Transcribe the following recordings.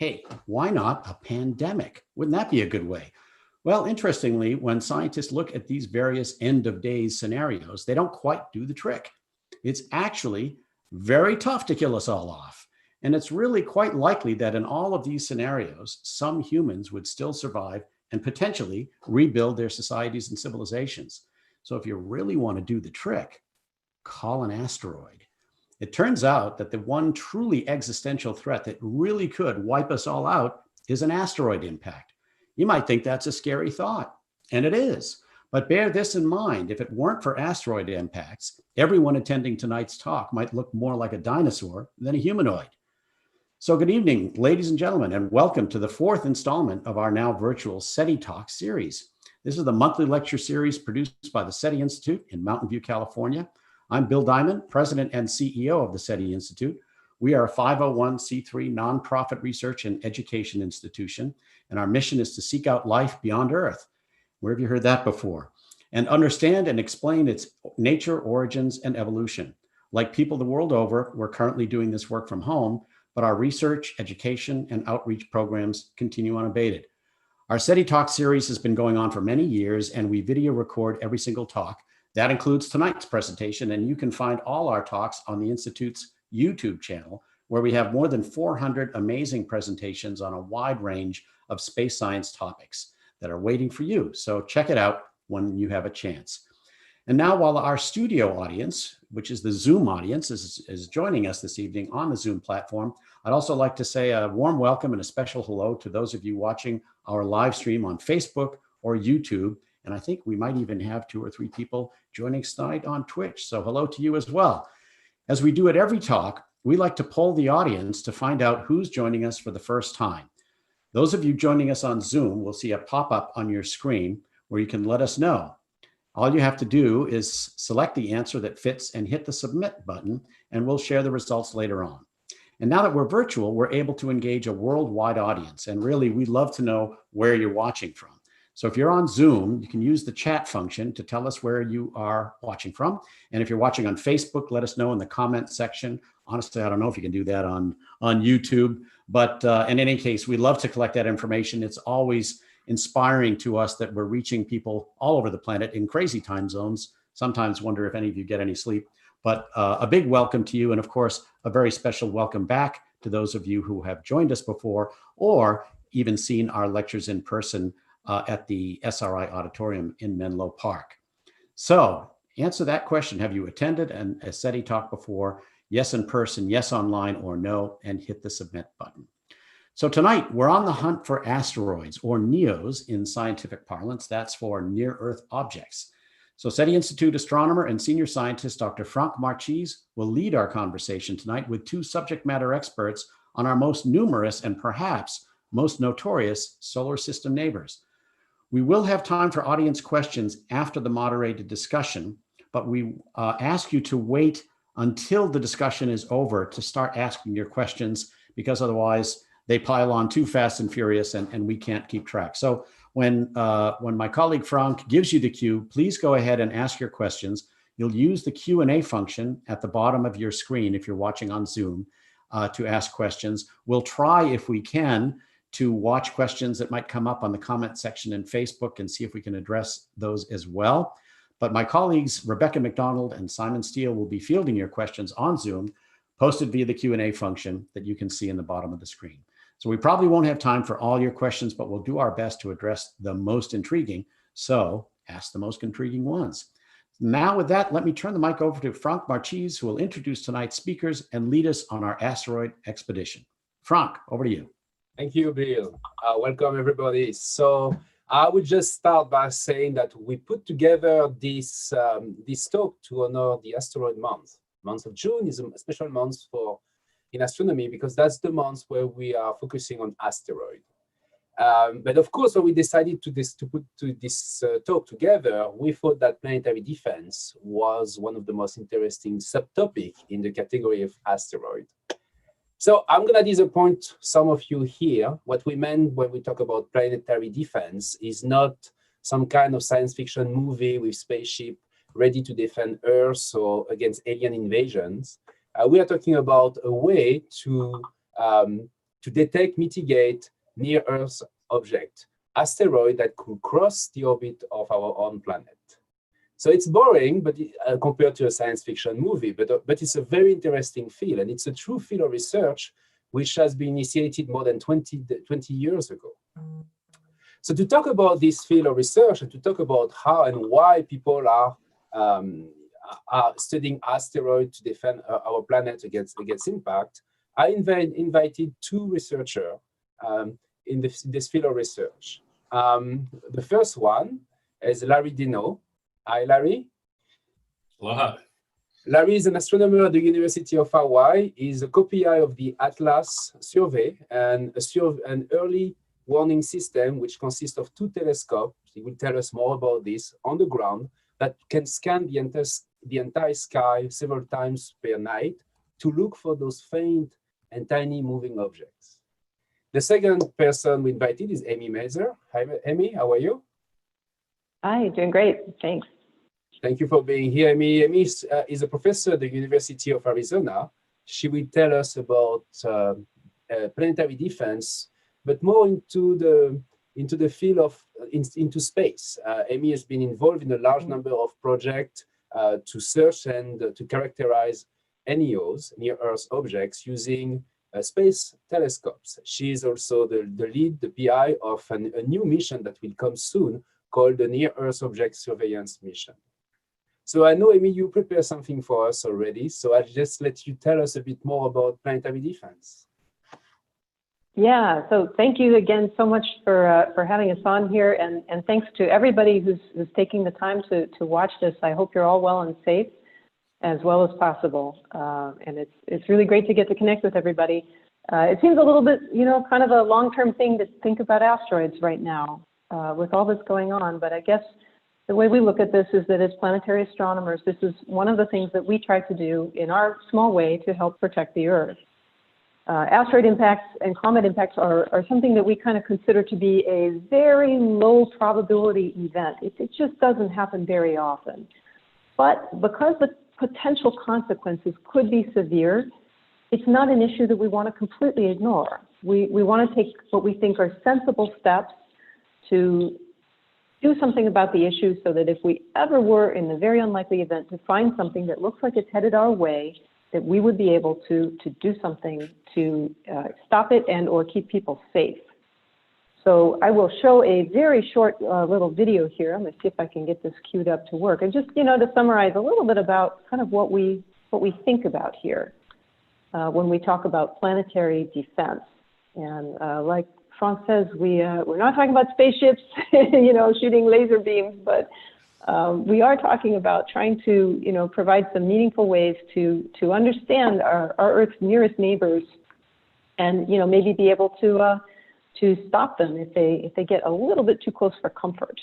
Hey, why not a pandemic? Wouldn't that be a good way? Well, interestingly, when scientists look at these various end of days scenarios, they don't quite do the trick. It's actually very tough to kill us all off. And it's really quite likely that in all of these scenarios, some humans would still survive and potentially rebuild their societies and civilizations. So if you really want to do the trick, call an asteroid. It turns out that the one truly existential threat that really could wipe us all out is an asteroid impact. You might think that's a scary thought, and it is. But bear this in mind, if it weren't for asteroid impacts, everyone attending tonight's talk might look more like a dinosaur than a humanoid. So good evening, ladies and gentlemen, and welcome to the fourth installment of our now virtual SETI Talk series. This is the monthly lecture series produced by the SETI Institute in Mountain View, California. I'm Bill Diamond, President and CEO of the SETI Institute. We are a 501c3 nonprofit research and education institution, and our mission is to seek out life beyond Earth. Where have you heard that before? And understand and explain its nature, origins, and evolution. Like people the world over, we're currently doing this work from home, but our research, education, and outreach programs continue unabated. Our SETI Talk series has been going on for many years, and we video record every single talk. That includes tonight's presentation, and you can find all our talks on the Institute's YouTube channel, where we have more than 400 amazing presentations on a wide range of space science topics that are waiting for you. So check it out when you have a chance. And now, while our studio audience, which is the Zoom audience, is joining us this evening on the Zoom platform, I'd also like to say a warm welcome and a special hello to those of you watching our live stream on Facebook or YouTube. And I think we might even have 2 or 3 people joining us tonight on Twitch. So hello to you as well. As we do at every talk, we like to poll the audience to find out who's joining us for the first time. Those of you joining us on Zoom will see a pop-up on your screen where you can let us know. All you have to do is select the answer that fits and hit the submit button, and we'll share the results later on. And now that we're virtual, we're able to engage a worldwide audience. And really, we'd love to know where you're watching from. So if you're on Zoom, you can use the chat function to tell us where you are watching from. And if you're watching on Facebook, let us know in the comment section. Honestly, I don't know if you can do that on YouTube, but in any case, we love to collect that information. It's always inspiring to us that we're reaching people all over the planet in crazy time zones. Sometimes wonder if any of you get any sleep, but a big welcome to you. And of course, a very special welcome back to those of you who have joined us before or even seen our lectures in person at the SRI Auditorium in Menlo Park. So answer that question. Have you attended a SETI talk before? Yes in person, yes online, or no, and hit the submit button. So tonight, we're on the hunt for asteroids, or NEOs in scientific parlance. That's for near-Earth objects. So SETI Institute astronomer and senior scientist Dr. Franck Marchise will lead our conversation tonight with 2 subject matter experts on our most numerous and perhaps most notorious solar system neighbors. We will have time for audience questions after the moderated discussion, but we ask you to wait until the discussion is over to start asking your questions, because otherwise they pile on too fast and furious and we can't keep track. So when my colleague Franck gives you the cue, please go ahead and ask your questions. You'll use the Q&A function at the bottom of your screen if you're watching on Zoom to ask questions. We'll try, if we can, to watch questions that might come up on the comment section in Facebook and see if we can address those as well. But my colleagues, Rebecca McDonald and Simon Steele, will be fielding your questions on Zoom, posted via the Q&A function that you can see in the bottom of the screen. So we probably won't have time for all your questions, but we'll do our best to address the most intriguing. So ask the most intriguing ones. Now with that, let me turn the mic over to Franck Marchise, who will introduce tonight's speakers and lead us on our asteroid expedition. Franck, over to you. Thank you, Bill. Welcome, everybody. So I would just start by saying that we put together this talk to honor the asteroid month. The month of June is a special month in astronomy because that's the month where we are focusing on asteroid. But of course, when we decided to put this talk together, we thought that planetary defense was one of the most interesting subtopics in the category of asteroid. So I'm going to disappoint some of you here. What we meant when we talk about planetary defense is not some kind of science fiction movie with spaceship ready to defend Earth or against alien invasions. We are talking about a way to to detect, mitigate near-Earth object, asteroid that could cross the orbit of our own planet. So it's boring, but compared to a science fiction movie, but it's a very interesting field, and it's a true field of research which has been initiated more than 20 years ago. So to talk about this field of research and to talk about how and why people are studying asteroids to defend our planet against impact, I invited two researchers in this field of research. The first one is Larry Dino. Hi, Larry. Aloha. Larry is an astronomer at the University of Hawaii. He's a co-PI of the ATLAS survey and an early warning system, which consists of two telescopes. He will tell us more about this on the ground that can scan the entire sky several times per night to look for those faint and tiny moving objects. The second person we invited is Amy Mazur. Hi, Amy, how are you? Hi, doing great, thanks. Thank you for being here, Amy. Amy is a professor at the University of Arizona. She will tell us about planetary defense, but more into the field of into space. Amy has been involved in a large number of projects to search and to characterize NEOs, near-Earth objects, using space telescopes. She is also the PI of a new mission that will come soon called the Near-Earth Object Surveillance Mission. So I know, Amy, you prepared something for us already, so I'll just let you tell us a bit more about planetary defense. Yeah, so thank you again so much for having us on here, and thanks to everybody who's taking the time to watch this. I hope you're all well and safe as well as possible, and it's really great to get to connect with everybody. It seems a little bit, kind of a long-term thing to think about asteroids right now with all this going on, but I guess the way we look at this is that as planetary astronomers, this is one of the things that we try to do in our small way to help protect the Earth. Asteroid impacts and comet impacts are something that we kind of consider to be a very low probability event. It just doesn't happen very often. But because the potential consequences could be severe, it's not an issue that we want to completely ignore. We want to take what we think are sensible steps to do something about the issue so that if we ever were in the very unlikely event to find something that looks like it's headed our way, that we would be able to do something to stop it and or keep people safe. So I will show a very short little video here. I'm going to see if I can get this queued up to work. And just, to summarize a little bit about kind of what we think about here when we talk about planetary defense. And like Frank says, we're not talking about spaceships, shooting laser beams, but we are talking about trying to, provide some meaningful ways to understand our Earth's nearest neighbors, and maybe be able to stop them if they get a little bit too close for comfort.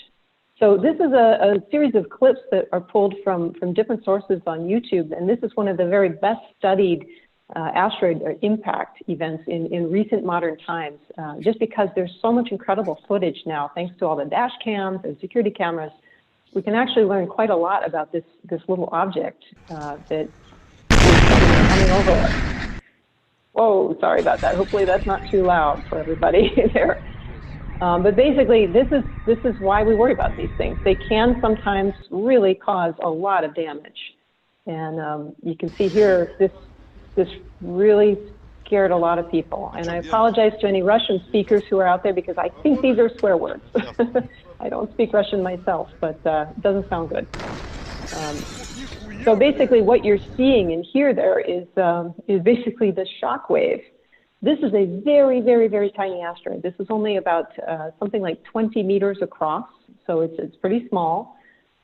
So this is a series of clips that are pulled from different sources on YouTube, and this is one of the very best studied asteroid impact events in recent modern times, just because there's so much incredible footage now, thanks to all the dash cams and security cameras. We can actually learn quite a lot about this little object that is coming over us. Whoa, sorry about that. Hopefully that's not too loud for everybody there. But basically, this is why we worry about these things. They can sometimes really cause a lot of damage. And you can see here, this really scared a lot of people. And I apologize to any Russian speakers who are out there because I think these are swear words. I don't speak Russian myself, but it doesn't sound good. So basically what you're seeing and hear there is basically the shock wave. This is a very, very, very tiny asteroid. This is only about something like 20 meters across, so it's pretty small.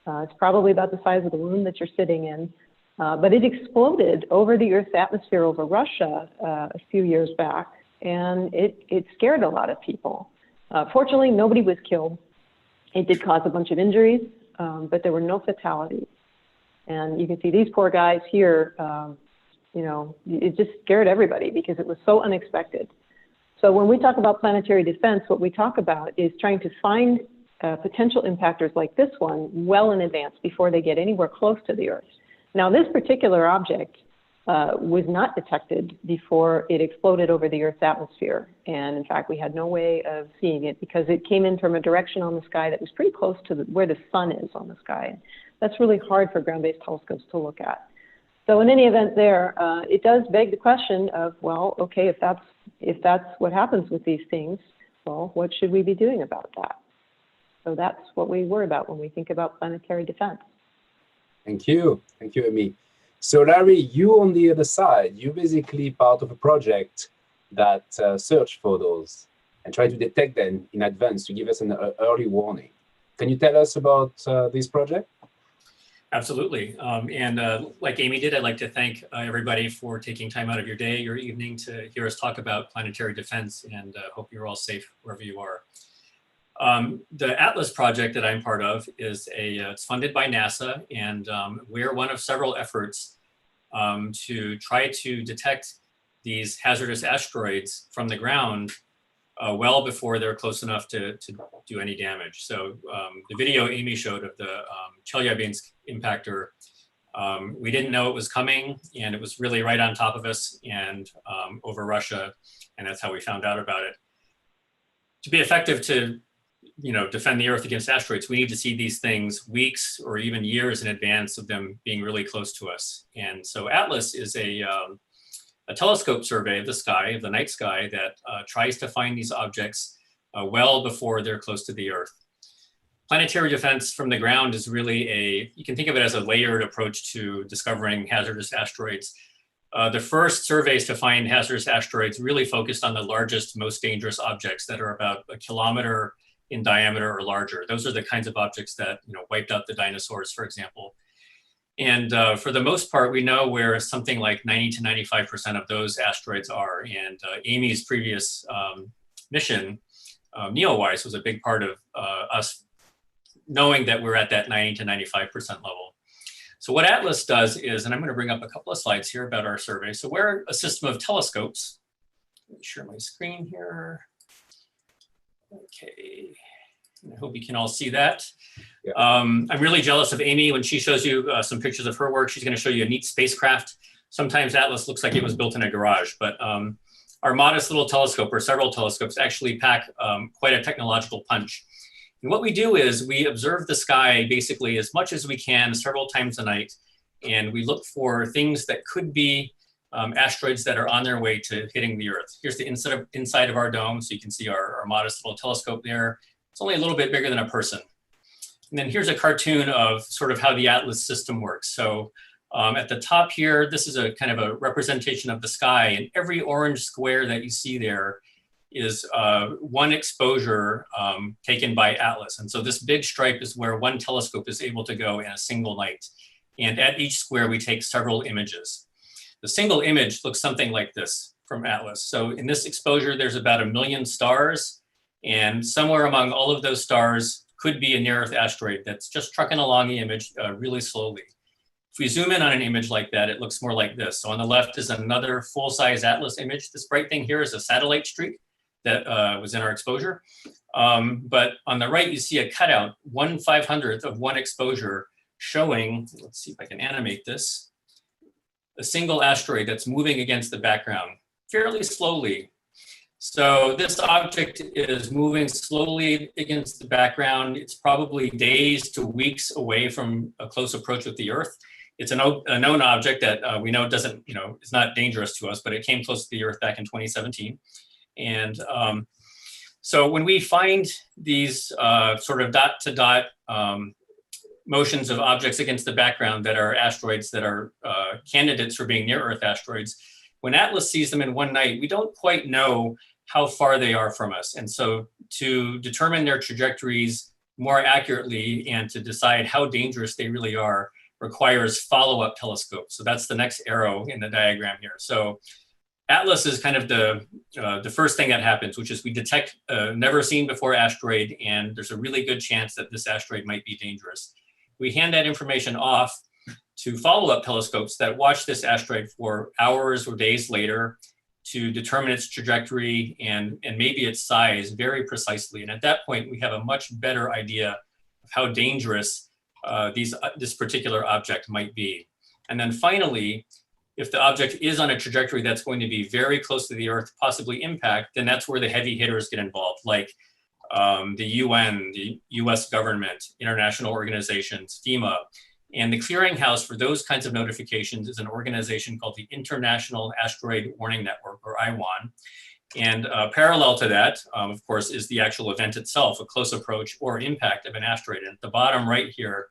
It's probably about the size of the room that you're sitting in. But it exploded over the Earth's atmosphere over Russia a few years back, and it scared a lot of people. Fortunately, nobody was killed. It did cause a bunch of injuries, but there were no fatalities. And you can see these poor guys here, it just scared everybody because it was so unexpected. So when we talk about planetary defense, what we talk about is trying to find potential impactors like this one well in advance before they get anywhere close to the Earth. Now, this particular object was not detected before it exploded over the Earth's atmosphere. And in fact, we had no way of seeing it because it came in from a direction on the sky that was pretty close to where the sun is on the sky. That's really hard for ground-based telescopes to look at. So in any event there, it does beg the question of, well, okay, if that's what happens with these things, well, what should we be doing about that? So that's what we worry about when we think about planetary defense. Thank you, Amy. So Larry, you on the other side, you're basically part of a project that search for those and try to detect them in advance to give us an early warning. Can you tell us about this project? Absolutely. Like Amy did, I'd like to thank everybody for taking time out of your day, your evening to hear us talk about planetary defense, and hope you're all safe wherever you are. The ATLAS project that I'm part of is it's funded by NASA, and we're one of several efforts to try to detect these hazardous asteroids from the ground well before they're close enough to do any damage. So the video Amy showed of the Chelyabinsk impactor, we didn't know it was coming, and it was really right on top of us and over Russia, and that's how we found out about it. To be effective to defend the Earth against asteroids, we need to see these things weeks or even years in advance of them being really close to us. And so ATLAS is a telescope survey of the sky, of the night sky, that tries to find these objects well before they're close to the Earth. Planetary defense from the ground is really you can think of it as a layered approach to discovering hazardous asteroids. The first surveys to find hazardous asteroids really focused on the largest, most dangerous objects that are about a kilometer in diameter or larger. Those are the kinds of objects that wiped out the dinosaurs, for example. And for the most part, we know where something like 90 to 95% of those asteroids are. And Amy's previous mission, NEOWISE, was a big part of us knowing that we're at that 90 to 95% level. So what ATLAS does is, and I'm going to bring up a couple of slides here about our survey. So we're a system of telescopes. Let me share my screen here. Okay, I hope you can all see that. Yeah. I'm really jealous of Amy when she shows you some pictures of her work. She's going to show you a neat spacecraft. Sometimes ATLAS looks like it was built in a garage, but our modest little telescope, or several telescopes, actually pack quite a technological punch. And what we do is we observe the sky basically as much as we can several times a night, and we look for things that could be asteroids that are on their way to hitting the Earth. Here's the inside of our dome, so you can see our modest little telescope there. It's only a little bit bigger than a person. And then here's a cartoon of sort of how the ATLAS system works. So at the top here, this is a kind of a representation of the sky, and every orange square that you see there is one exposure taken by ATLAS. And so this big stripe is where one telescope is able to go in a single night. And at each square, we take several images. The single image looks something like this from ATLAS. So in this exposure, there's about 1 million stars, and somewhere among all of those stars could be a near-Earth asteroid that's just trucking along the image really slowly. If we zoom in on an image like that, it looks more like this. So on the left is another full-size ATLAS image. This bright thing here is a satellite streak that was in our exposure. But on the right, you see a cutout, 1/500th of one exposure, showing, let's see if I can animate this, a single asteroid that's moving against the background fairly slowly. So this object is moving slowly against the background. It's probably days to weeks away from a close approach with the Earth. It's a known object that we know doesn't, it's not dangerous to us, but it came close to the Earth back in 2017. And so when we find these sort of dot to dot motions of objects against the background that are asteroids that are candidates for being near-Earth asteroids, when ATLAS sees them in one night, we don't quite know how far they are from us. And so to determine their trajectories more accurately and to decide how dangerous they really are requires follow-up telescopes. So that's the next arrow in the diagram here. So ATLAS is kind of the first thing that happens, which is we detect a never seen before asteroid, and there's a really good chance that this asteroid might be dangerous. We hand that information off to follow-up telescopes that watch this asteroid for hours or days later to determine its trajectory and maybe its size very precisely. And at that point, we have a much better idea of how dangerous this particular object might be. And then finally, if the object is on a trajectory that's going to be very close to the Earth, possibly impact, then that's where the heavy hitters get involved, like the UN, the US government, international organizations, FEMA. And the clearinghouse for those kinds of notifications is an organization called the International Asteroid Warning Network, or IWAN. And parallel to that, of course, is the actual event itself, a close approach or impact of an asteroid. And at the bottom right here,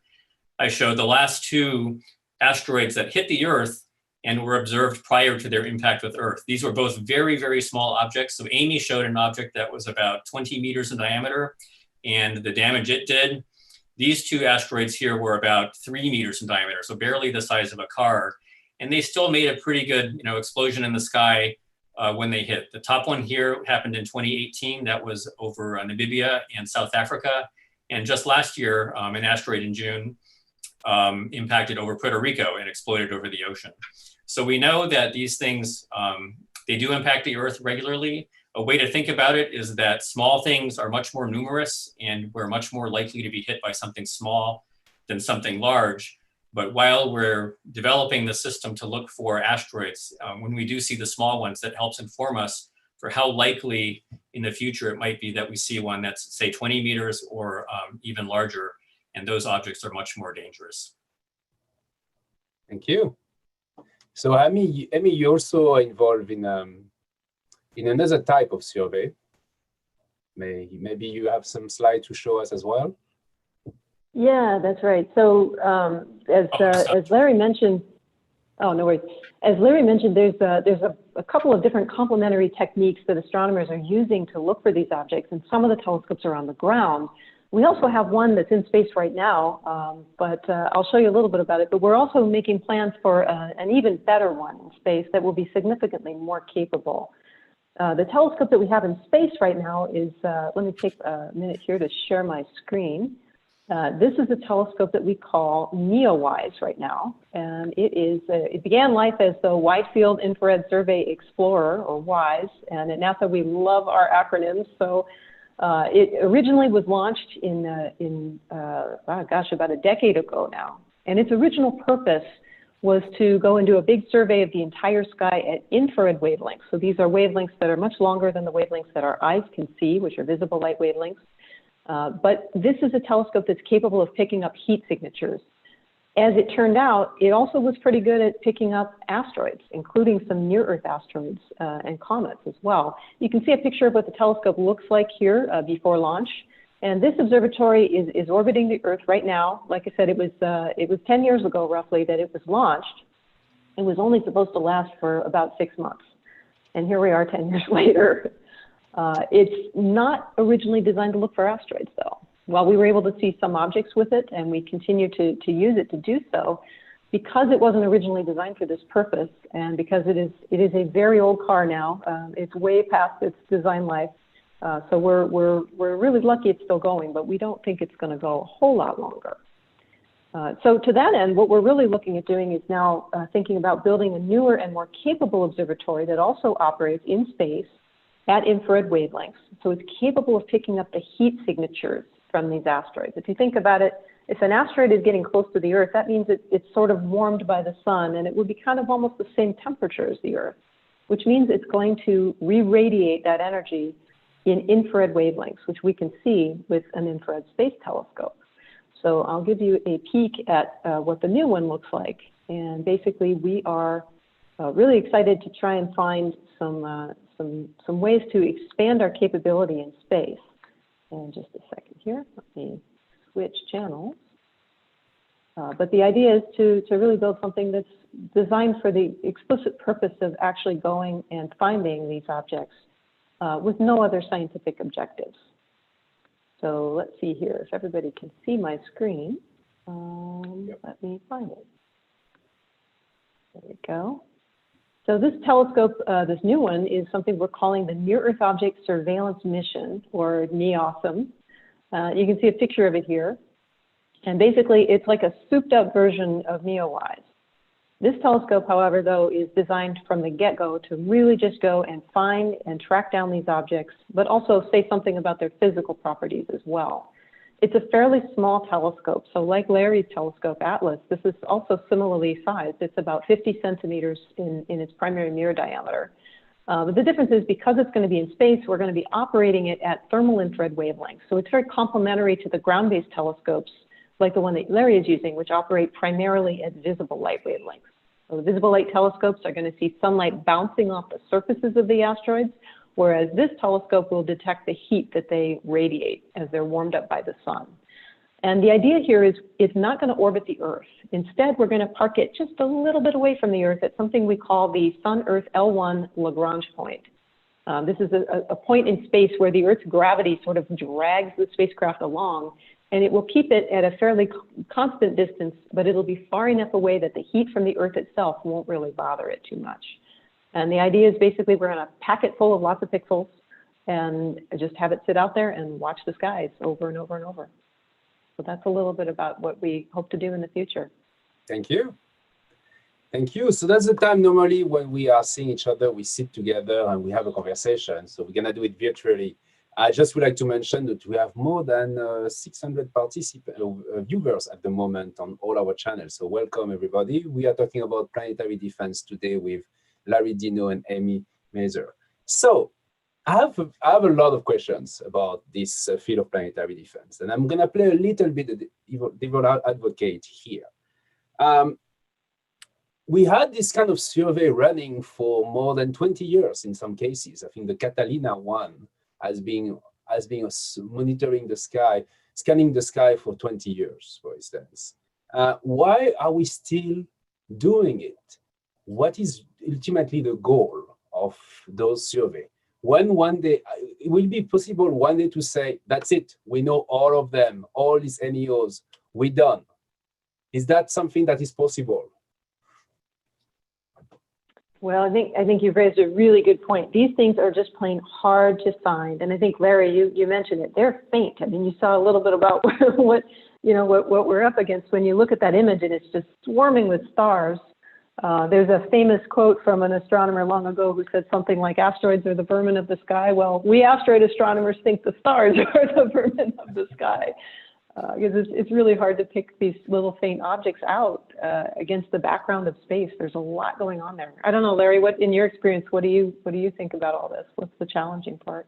I showed the last two asteroids that hit the Earth and were observed prior to their impact with Earth. These were both very, very small objects. So Amy showed an object that was about 20 meters in diameter and the damage it did. These two asteroids here were about 3 meters in diameter, so barely the size of a car. And they still made a pretty good, explosion in the sky when they hit. The top one here happened in 2018. That was over Namibia and South Africa. And just last year, an asteroid in June impacted over Puerto Rico and exploded over the ocean. So we know that these things, they do impact the Earth regularly. A way to think about it is that small things are much more numerous and we're much more likely to be hit by something small than something large. But while we're developing the system to look for asteroids, when we do see the small ones, that helps inform us for how likely in the future it might be that we see one that's, say, 20 meters or even larger, and those objects are much more dangerous. Thank you. So Amy, you're also involved in another type of survey. Maybe you have some slides to show us as well. Yeah, that's right. So as Larry mentioned, oh, no worries. As Larry mentioned, there's a couple of different complementary techniques that astronomers are using to look for these objects, and some of the telescopes are on the ground. We also have one that's in space right now, but I'll show you a little bit about it. But we're also making plans for an even better one in space that will be significantly more capable. The telescope that we have in space right now is, let me take a minute here to share my screen. This is a telescope that we call NEOWISE right now, and it began life as the Wide Field Infrared Survey Explorer, or WISE, and at NASA we love our acronyms. So it originally was launched about a decade ago now, and its original purpose was to go and do a big survey of the entire sky at infrared wavelengths. So these are wavelengths that are much longer than the wavelengths that our eyes can see, which are visible light wavelengths. But this is a telescope that's capable of picking up heat signatures. As it turned out, it also was pretty good at picking up asteroids, including some near-Earth asteroids and comets as well. You can see a picture of what the telescope looks like here before launch. And this observatory is orbiting the Earth right now. Like I said, it was 10 years ago, roughly, that it was launched. It was only supposed to last for about 6 months. And here we are 10 years later. It's not originally designed to look for asteroids, though. While we were able to see some objects with it, and we continue to use it to do so, because it wasn't originally designed for this purpose, and because it is a very old car now, it's way past its design life. So we're really lucky it's still going, but we don't think it's going to go a whole lot longer. So to that end, what we're really looking at doing is now thinking about building a newer and more capable observatory that also operates in space at infrared wavelengths. So it's capable of picking up the heat signatures from these asteroids. If you think about it, if an asteroid is getting close to the Earth, that means it's sort of warmed by the sun, and it would be kind of almost the same temperature as the Earth, which means it's going to re-radiate that energy in infrared wavelengths, which we can see with an infrared space telescope. So I'll give you a peek at what the new one looks like. And basically, we are really excited to try and find some ways to expand our capability in space. And just a second here, let me switch channels. But the idea is to really build something that's designed for the explicit purpose of actually going and finding these objects with no other scientific objectives. So let's see here, if everybody can see my screen. Let me find it. There we go. So this telescope, this new one, is something we're calling the Near Earth Object Surveillance Mission, or NEOSM. You can see a picture of it here. And basically, it's like a souped-up version of NEOWISE. This telescope, however, though, is designed from the get-go to really just go and find and track down these objects, but also say something about their physical properties as well. It's a fairly small telescope. So like Larry's telescope, Atlas, this is also similarly sized. It's about 50 centimeters in its primary mirror diameter. But the difference is because it's going to be in space, we're going to be operating it at thermal infrared wavelengths. So it's very complementary to the ground-based telescopes like the one that Larry is using, which operate primarily at visible light wavelengths. So the visible light telescopes are going to see sunlight bouncing off the surfaces of the asteroids, whereas this telescope will detect the heat that they radiate as they're warmed up by the sun. And the idea here is it's not going to orbit the Earth. Instead, we're going to park it just a little bit away from the Earth at something we call the Sun-Earth L1 Lagrange point. This is a point in space where the Earth's gravity sort of drags the spacecraft along, and it will keep it at a fairly constant distance, but it'll be far enough away that the heat from the Earth itself won't really bother it too much. And the idea is basically we're going to pack it full of lots of pixels and just have it sit out there and watch the skies over and over and over. So that's a little bit about what we hope to do in the future. Thank you. Thank you. So that's the time normally when we are seeing each other, we sit together and we have a conversation. So we're going to do it virtually. I just would like to mention that we have more than 600 viewers at the moment on all our channels. So welcome, everybody. We are talking about planetary defense today with Larry Dino and Amy Mazur. So I have a lot of questions about this field of planetary defense, and I'm going to play a little bit of devil advocate here. We had this kind of survey running for more than 20 years in some cases. I think the Catalina one has been monitoring the sky, scanning the sky for 20 years, for instance. Why are we still doing it? What is ultimately the goal of those surveys? When one day, it will be possible one day to say, that's it, we know all of them, all these NEOs, we're done. Is that something that is possible? Well, I think you've raised a really good point. These things are just plain hard to find. And I think, Larry, you mentioned it. They're faint. I mean, you saw a little bit about what we're up against when you look at that image, and it's just swarming with stars. There's a famous quote from an astronomer long ago who said something like, asteroids are the vermin of the sky. Well, we asteroid astronomers think the stars are the vermin of the sky. Because it's really hard to pick these little faint objects out against the background of space. There's a lot going on there. I don't know, Larry, what in your experience, what do you think about all this? What's the challenging part?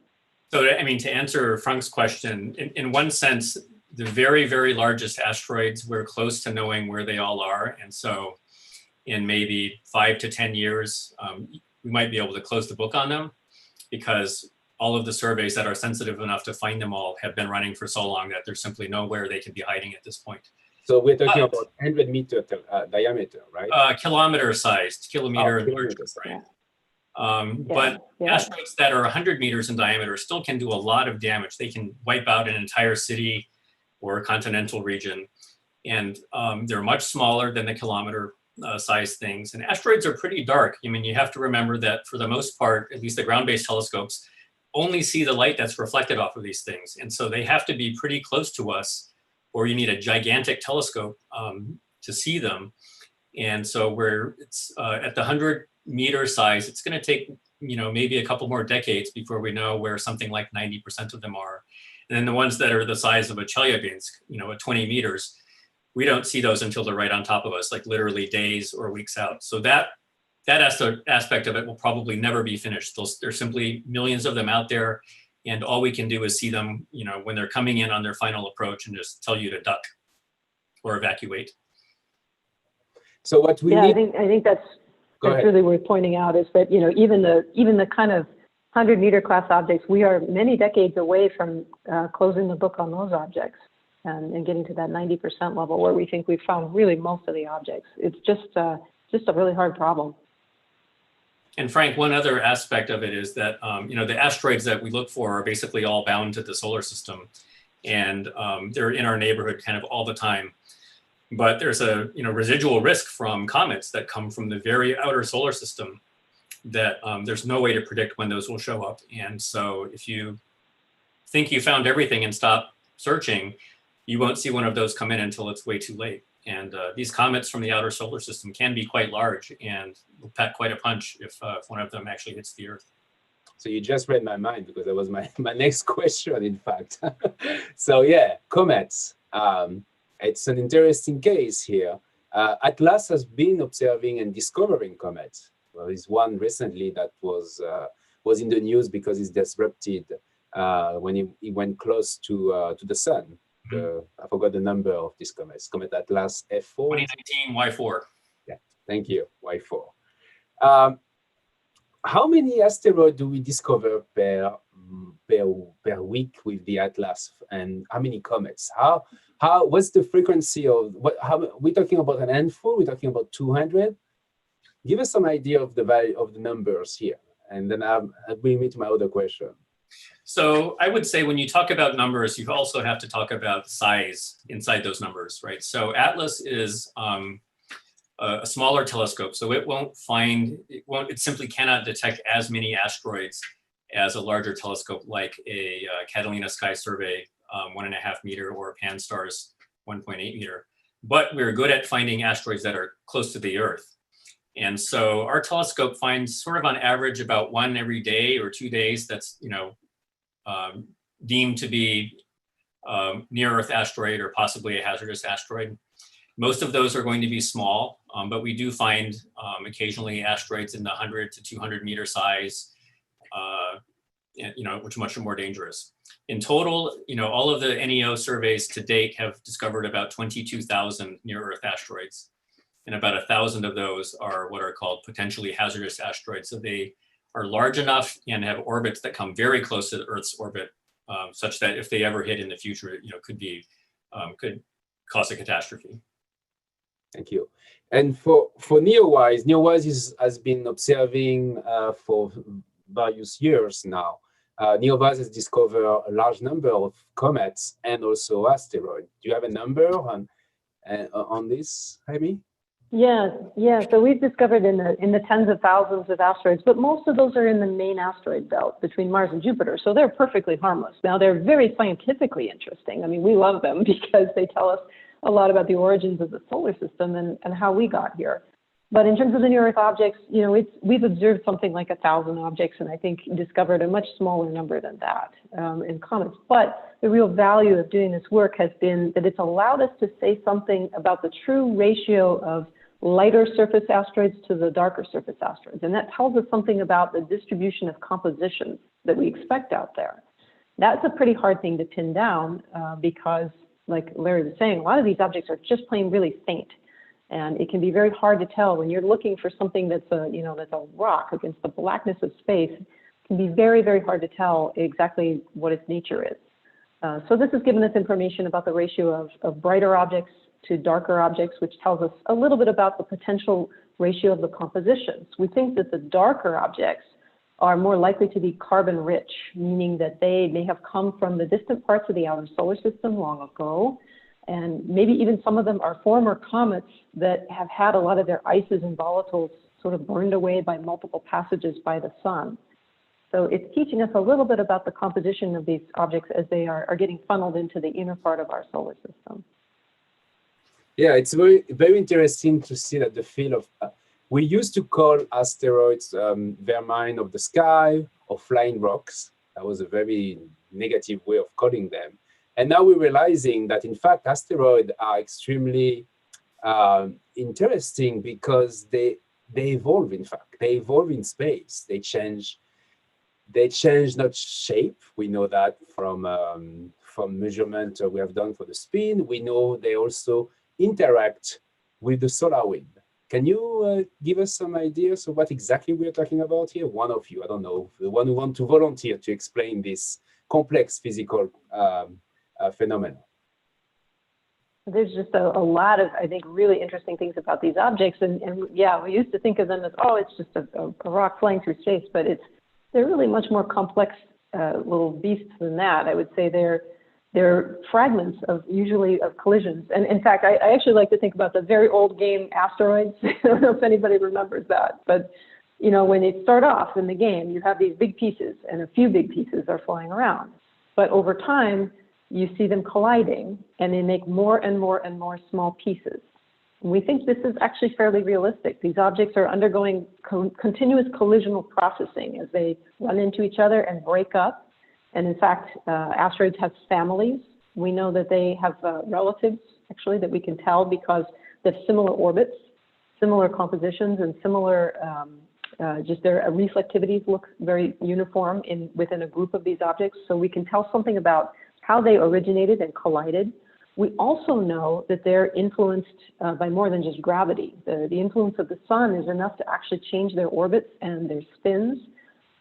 So, I mean, to answer Frank's question, in one sense, the very, very largest asteroids, we're close to knowing where they all are. And so in maybe 5 to 10 years, we might be able to close the book on them, because all of the surveys that are sensitive enough to find them all have been running for so long that there's simply nowhere they can be hiding at this point. So we're talking about 100-meter diameter, right? Kilometer sized, kilometer and larger, right? But asteroids that are 100 meters in diameter still can do a lot of damage. They can wipe out an entire city or a continental region. And they're much smaller than the kilometer size things. And asteroids are pretty dark. I mean, you have to remember that for the most part, at least the ground-based telescopes, only see the light that's reflected off of these things. And so they have to be pretty close to us, or you need a gigantic telescope to see them. And so where it's at the 100-meter size, it's going to take, maybe a couple more decades before we know where something like 90% of them are. And then the ones that are the size of a Chelyabinsk, at 20 meters, we don't see those until they're right on top of us, like literally days or weeks out. So that aspect of it will probably never be finished. There's simply millions of them out there, and all we can do is see them, when they're coming in on their final approach, and just tell you to duck or evacuate. So what we need, I think that's really worth pointing out, is that even the kind of 100-meter class objects, we are many decades away from closing the book on those objects and getting to that 90% level where we think we've found really most of the objects. It's just a really hard problem. And Frank, one other aspect of it is that, the asteroids that we look for are basically all bound to the solar system, and they're in our neighborhood kind of all the time. But there's a residual risk from comets that come from the very outer solar system that there's no way to predict when those will show up. And so if you think you found everything and stop searching, you won't see one of those come in until it's way too late. And these comets from the outer solar system can be quite large and will pack quite a punch if one of them actually hits the Earth. So you just read my mind because that was my next question, in fact. So yeah, comets. It's an interesting case here. Atlas has been observing and discovering comets. Well, there's one recently that was in the news because it's disrupted when it went close to the sun. I forgot the number of this comet. Comet Atlas F4. 2019 Y4. Yeah, thank you, Y4. How many asteroids do we discover per week with the Atlas, and how many comets? What's the frequency of what? How we're talking about an handful? We're talking about 200. Give us some idea of the value of the numbers here, and then I'll bring me to my other question. So I would say when you talk about numbers, you also have to talk about size inside those numbers, right? So Atlas is a smaller telescope, so it simply cannot detect as many asteroids as a larger telescope like a Catalina Sky Survey 1.5 meter or Pan-STARRS 1.8 meter. But we're good at finding asteroids that are close to the Earth. And so our telescope finds sort of on average about one every day or 2 days that's deemed to be near Earth asteroid or possibly a hazardous asteroid. Most of those are going to be small, but we do find occasionally asteroids in the 100 to 200 meter size, which are much more dangerous. In total, all of the NEO surveys to date have discovered about 22,000 near Earth asteroids, and about 1,000 of those are what are called potentially hazardous asteroids. So they are large enough and have orbits that come very close to the Earth's orbit, such that if they ever hit in the future, could cause a catastrophe. Thank you. And for NEOWISE has been observing for various years now. NEOWISE has discovered a large number of comets and also asteroids. Do you have a number on this, Jaime? Yeah. So we've discovered in the tens of thousands of asteroids, but most of those are in the main asteroid belt between Mars and Jupiter. So they're perfectly harmless. Now they're very scientifically interesting. I mean, we love them because they tell us a lot about the origins of the solar system and how we got here. But in terms of the near Earth objects, we've observed something like 1,000 objects, and I think discovered a much smaller number than that in comets. But the real value of doing this work has been that it's allowed us to say something about the true ratio of lighter surface asteroids to the darker surface asteroids. And that tells us something about the distribution of compositions that we expect out there. That's a pretty hard thing to pin down because, like Larry was saying, a lot of these objects are just plain really faint. And it can be very hard to tell when you're looking for something that's a rock against the blackness of space. It can be very, very hard to tell exactly what its nature is. So this has given us information about the ratio of brighter objects to darker objects, which tells us a little bit about the potential ratio of the compositions. We think that the darker objects are more likely to be carbon rich, meaning that they may have come from the distant parts of the outer solar system long ago. And maybe even some of them are former comets that have had a lot of their ices and volatiles sort of burned away by multiple passages by the sun. So it's teaching us a little bit about the composition of these objects as they are getting funneled into the inner part of our solar system. Yeah, it's very, very interesting to see that the field of, we used to call asteroids vermin of the sky or flying rocks. That was a very negative way of calling them. And now we're realizing that, in fact, asteroids are extremely interesting because they evolve, in fact. They evolve in space. They change not shape. We know that from measurement we have done for the spin. We know they also interact with the solar wind. Can you give us some ideas of what exactly we're talking about here? One of you, I don't know, the one who want to volunteer to explain this complex physical phenomenon. There's just a lot of, I think, really interesting things about these objects. And yeah, we used to think of them as, oh, it's just a rock flying through space, but they're really much more complex little beasts than that. I would say they're fragments of collisions. And in fact, I actually like to think about the very old game Asteroids. I don't know if anybody remembers that, but when they start off in the game, you have these big pieces and a few big pieces are flying around. But over time, you see them colliding and they make more and more and more small pieces. We think this is actually fairly realistic. These objects are undergoing continuous collisional processing as they run into each other and break up. And in fact, asteroids have families. We know that they have relatives, actually, that we can tell because they have similar orbits, similar compositions, and similar, just their reflectivities look very uniform within a group of these objects. So we can tell something about how they originated and collided. We also know that they're influenced by more than just gravity. The influence of the sun is enough to actually change their orbits and their spins,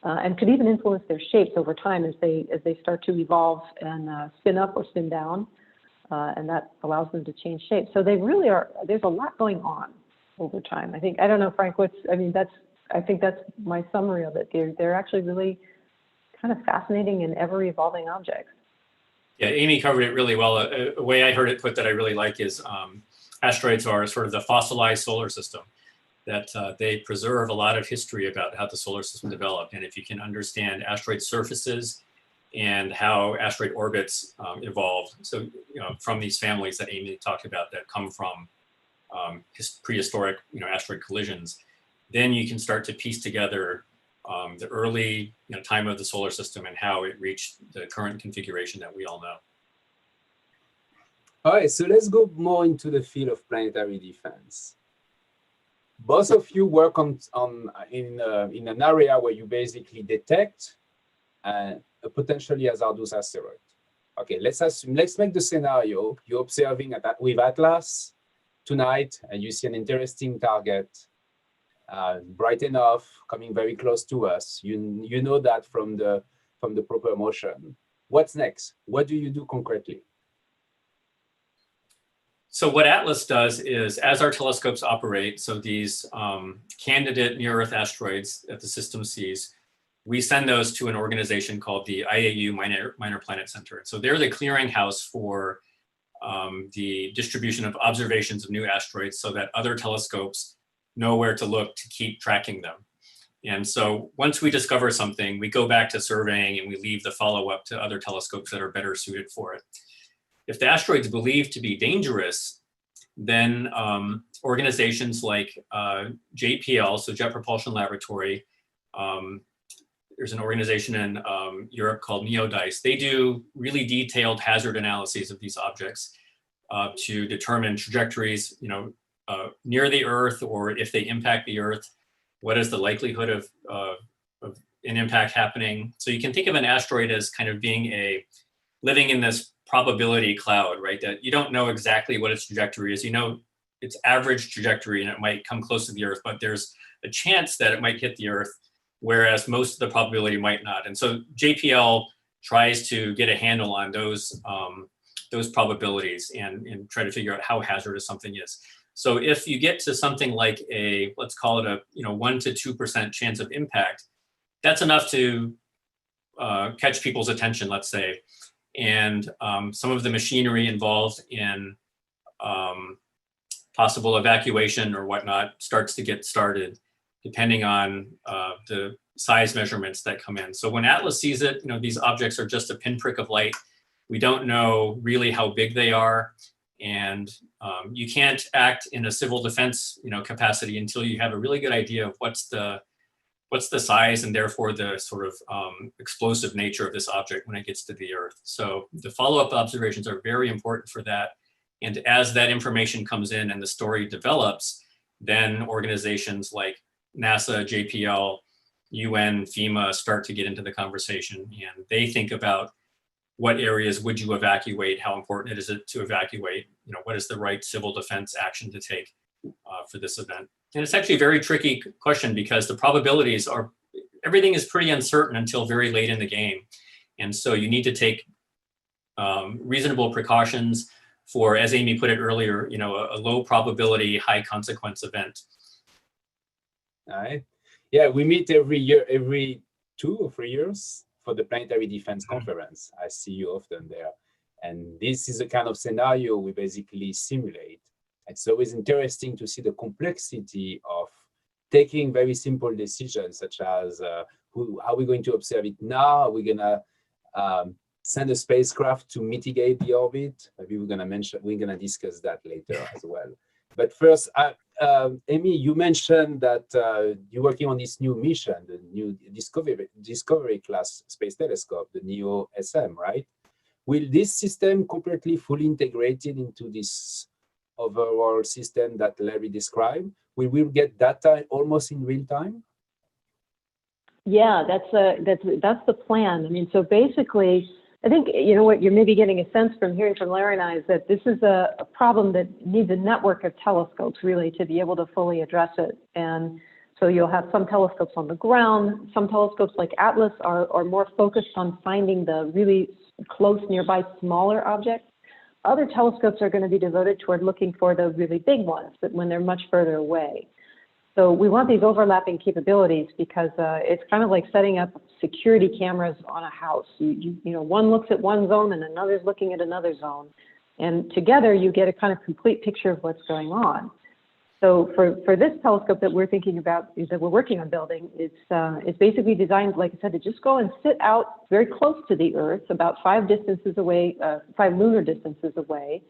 and could even influence their shapes over time as they start to evolve and spin up or spin down, and that allows them to change shape. So they really are. There's a lot going on over time. I don't know, Frank. I think that's my summary of it. They're actually really kind of fascinating and ever evolving objects. Yeah, Amy covered it really well. A way I heard it put that I really like is asteroids are sort of the fossilized solar system, that they preserve a lot of history about how the solar system developed. And if you can understand asteroid surfaces and how asteroid orbits evolved, so from these families that Amy talked about that come from prehistoric asteroid collisions, then you can start to piece together the early time of the solar system and how it reached the current configuration that we all know. All right, so let's go more into the field of planetary defense. Both of you work in an area where you basically detect a potentially hazardous asteroid. Okay, let's make the scenario. You're observing with Atlas tonight, and you see an interesting target. Bright enough, coming very close to us. You know that from the proper motion. What's next? What do you do concretely? So what Atlas does is, as our telescopes operate, so these candidate near-Earth asteroids that the system sees, we send those to an organization called the IAU Minor Planet Center. So they're the clearinghouse for the distribution of observations of new asteroids so that other telescopes know where to look to keep tracking them. And so once we discover something, we go back to surveying and we leave the follow-up to other telescopes that are better suited for it. If the asteroid's believed to be dangerous, then organizations like JPL, so Jet Propulsion Laboratory, there's an organization in Europe called NEODICE. They do really detailed hazard analyses of these objects to determine trajectories, near the Earth, or if they impact the Earth, what is the likelihood of an impact happening? So you can think of an asteroid as kind of being living in this probability cloud, right? That you don't know exactly what its trajectory is. Its average trajectory, and it might come close to the Earth, but there's a chance that it might hit the Earth, whereas most of the probability might not. And so JPL tries to get a handle on those probabilities and try to figure out how hazardous something is. So if you get to something like let's call it a 1 to 2% chance of impact, that's enough to catch people's attention, let's say. And some of the machinery involved in possible evacuation or whatnot starts to get started, depending on the size measurements that come in. So when Atlas sees it, these objects are just a pinprick of light. We don't know really how big they are. And you can't act in a civil defense, capacity until you have a really good idea of what's the size and therefore the sort of explosive nature of this object when it gets to the Earth. So the follow-up observations are very important for that. And as that information comes in and the story develops, then organizations like NASA, JPL, UN, FEMA start to get into the conversation, and they think about what areas would you evacuate? How important is it to evacuate? What is the right civil defense action to take for this event? And it's actually a very tricky question because the probabilities everything is pretty uncertain until very late in the game. And so you need to take reasonable precautions for, as Amy put it earlier, a low probability, high consequence event. All right. Yeah, we meet every year, every 2 or 3 years for the Planetary Defense Conference. I see you often there. And this is the kind of scenario we basically simulate. It's always interesting to see the complexity of taking very simple decisions, such as how are we going to observe it now? Are we going to send a spacecraft to mitigate the orbit? Maybe we're going to discuss that later as well. But first, Amy, you mentioned that you're working on this new mission, the new Discovery class space telescope, the NEO SM, right? Will this system completely fully integrated into this overall system that Larry described? Will we get data almost in real time? Yeah, that's the plan. I mean, so basically, I think, you know, what you're maybe getting a sense from hearing from Larry and I is that this is a problem that needs a network of telescopes really to be able to fully address it. And so you'll have some telescopes on the ground. Some telescopes like Atlas are more focused on finding the really close nearby smaller objects. Other telescopes are going to be devoted toward looking for the really big ones, but when they're much further away. So we want these overlapping capabilities because it's kind of like setting up security cameras on a house. You know, one looks at one zone and another's looking at another zone. And together you get a kind of complete picture of what's going on. So for this telescope that we're thinking about, that we're working on building, it's basically designed, like I said, to just go and sit out very close to the Earth, about 5 lunar distances away.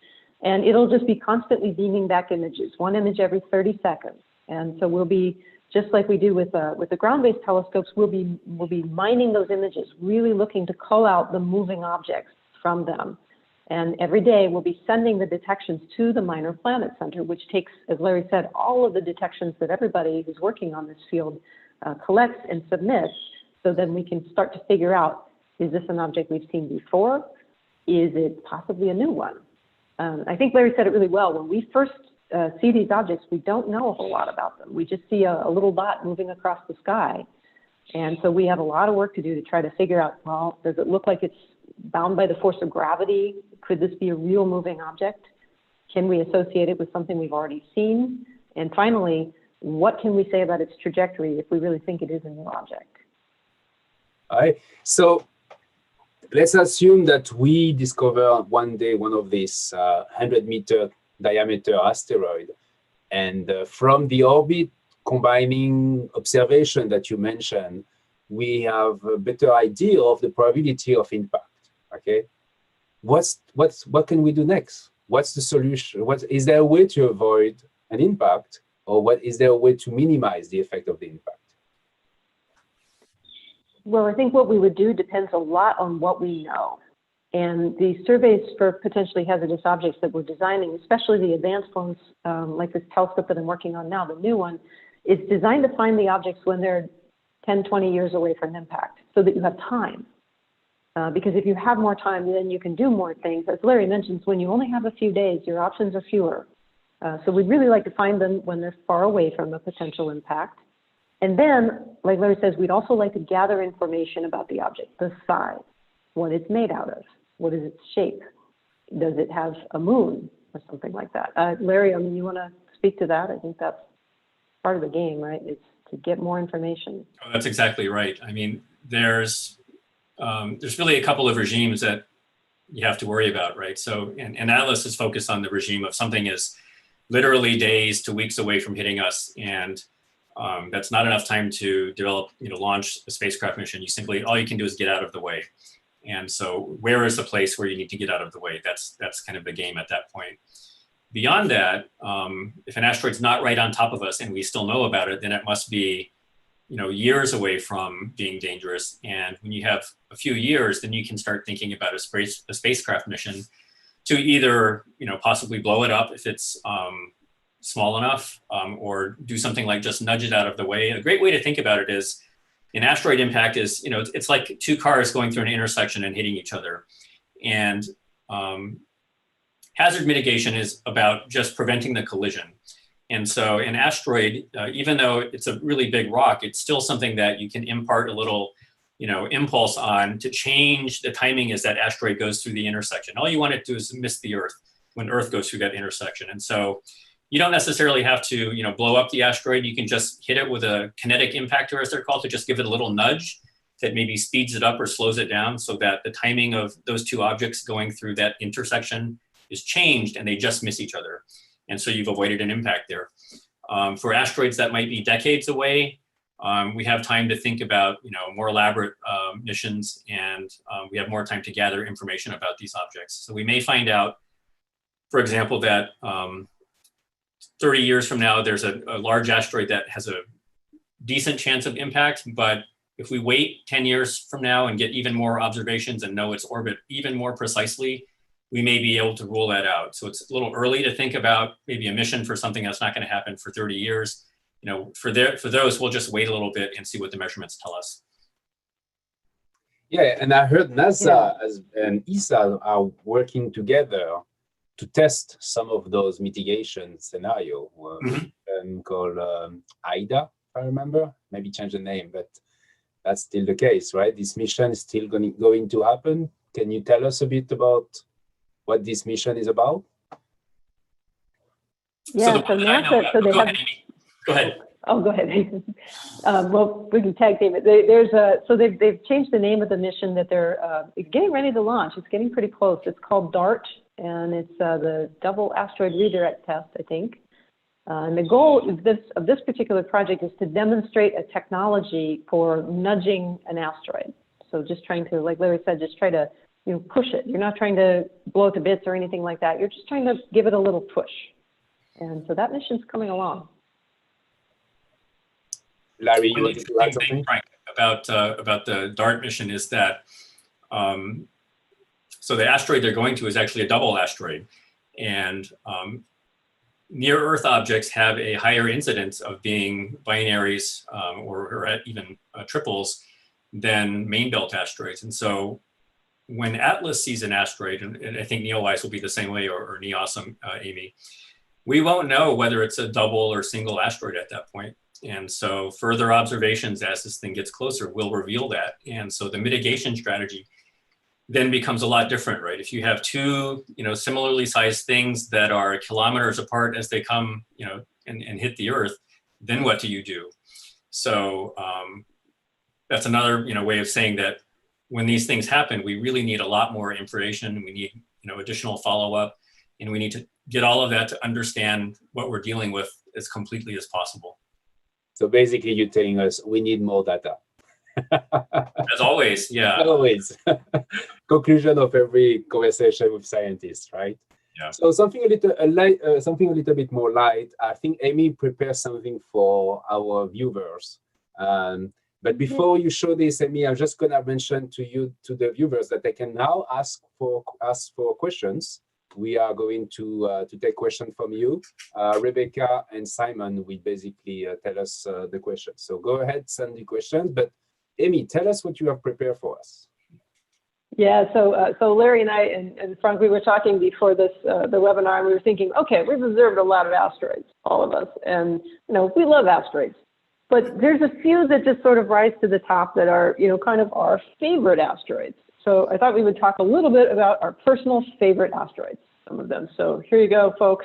And it'll just be constantly beaming back images, one image every 30 seconds. And so we'll be, just like we do with the ground-based telescopes, we'll be mining those images, really looking to cull out the moving objects from them. And every day we'll be sending the detections to the Minor Planet Center, which takes, as Larry said, all of the detections that everybody who's working on this field collects and submits, so then we can start to figure out, is this an object we've seen before? Is it possibly a new one? I think Larry said it really well. When we first see these objects, we don't know a whole lot about them. We just see a little dot moving across the sky. And so we have a lot of work to do to try to figure out, well, does it look like it's bound by the force of gravity? Could this be a real moving object? Can we associate it with something we've already seen? And finally, what can we say about its trajectory if we really think it is a new object? All right. So let's assume that we discover one day one of these 100-meter diameter asteroid, and from the orbit combining observation that you mentioned, we have a better idea of the probability of impact. Okay, what can we do next? What's the solution? Is there a way to avoid an impact, or is there a way to minimize the effect of the impact? Well, I think what we would do depends a lot on what we know. And the surveys for potentially hazardous objects that we're designing, especially the advanced ones, like this telescope that I'm working on now, the new one, is designed to find the objects when they're 10, 20 years away from impact, so that you have time. Because if you have more time, then you can do more things. As Larry mentions, when you only have a few days, your options are fewer. So we'd really like to find them when they're far away from a potential impact. And then, like Larry says, we'd also like to gather information about the object, the size, what it's made out of, what is its shape, does it have a moon or something like that. Larry, I mean, you want to speak to that? I think that's part of the game, right? It's to get more information. Oh, that's exactly right. I mean, there's really a couple of regimes that you have to worry about, right? So, and Atlas is focused on the regime of something is literally days to weeks away from hitting us, and that's not enough time to develop, launch a spacecraft mission. All you can do is get out of the way. And so, where is the place where you need to get out of the way? That's kind of the game at that point. Beyond that, if an asteroid's not right on top of us and we still know about it, then it must be, years away from being dangerous. And when you have a few years, then you can start thinking about a spacecraft mission to either, possibly blow it up if it's small enough, or do something like just nudge it out of the way. A great way to think about it is, an asteroid impact is, it's like two cars going through an intersection and hitting each other. And hazard mitigation is about just preventing the collision. And so an asteroid, even though it's a really big rock, it's still something that you can impart a little, impulse on to change the timing as that asteroid goes through the intersection. All you want it to do is miss the Earth when Earth goes through that intersection. And so you don't necessarily have to, blow up the asteroid. You can just hit it with a kinetic impactor, as they're called, to just give it a little nudge that maybe speeds it up or slows it down so that the timing of those two objects going through that intersection is changed and they just miss each other. And so you've avoided an impact there. For asteroids that might be decades away, we have time to think about, more elaborate missions, and we have more time to gather information about these objects. So we may find out, for example, that 30 years from now, there's a large asteroid that has a decent chance of impact. But if we wait 10 years from now and get even more observations and know its orbit even more precisely, we may be able to rule that out. So it's a little early to think about maybe a mission for something that's not going to happen for 30 years. You know, for those, we'll just wait a little bit and see what the measurements tell us. Yeah, and I heard NASA and ESA are working together to test some of those mitigation scenarios called IDA, if I remember. Maybe change the name, but that's still the case, right? This mission is still going to happen. Can you tell us a bit about what this mission is about? Yeah, so NASA, so they go have. Ahead, Amy. Go ahead. Oh, go ahead. Well, we can tag team it. So they've changed the name of the mission that they're getting ready to launch. It's getting pretty close. It's called DART, and it's the Double Asteroid Redirect Test, I think. And the goal of this particular project is to demonstrate a technology for nudging an asteroid. So just trying to, like Larry said, just try to push it. You're not trying to blow it to bits or anything like that. You're just trying to give it a little push. And so that mission's coming along. Larry, you want to add something? Frank, about the DART mission is that so the asteroid they're going to is actually a double asteroid, and near Earth objects have a higher incidence of being binaries or even triples than main belt asteroids. And so when Atlas sees an asteroid, and I think NEOWISE will be the same way, or NEOSM, Amy, we won't know whether it's a double or single asteroid at that point. And so further observations as this thing gets closer will reveal that. And so the mitigation strategy then becomes a lot different, right? If you have two, similarly sized things that are kilometers apart as they come, and hit the Earth, then what do you do? So that's another, way of saying that when these things happen, we really need a lot more information. We need, additional follow-up, and we need to get all of that to understand what we're dealing with as completely as possible. So basically, you're telling us we need more data. As always, yeah. Always. Conclusion of every conversation with scientists, right? Yeah. So something a little bit more light. I think Amy prepared something for our viewers. But before you show this, Amy, I'm just gonna mention to the viewers, that they can now ask for questions. We are going to take questions from you. Rebecca and Simon will basically tell us the questions. So go ahead, send the questions. But Amy, tell us what you have prepared for us. Yeah, so Larry and I and Frank, we were talking before this the webinar, and we were thinking, okay, we've observed a lot of asteroids, all of us, and we love asteroids. But there's a few that just sort of rise to the top that are, kind of our favorite asteroids. So I thought we would talk a little bit about our personal favorite asteroids, some of them. So here you go, folks.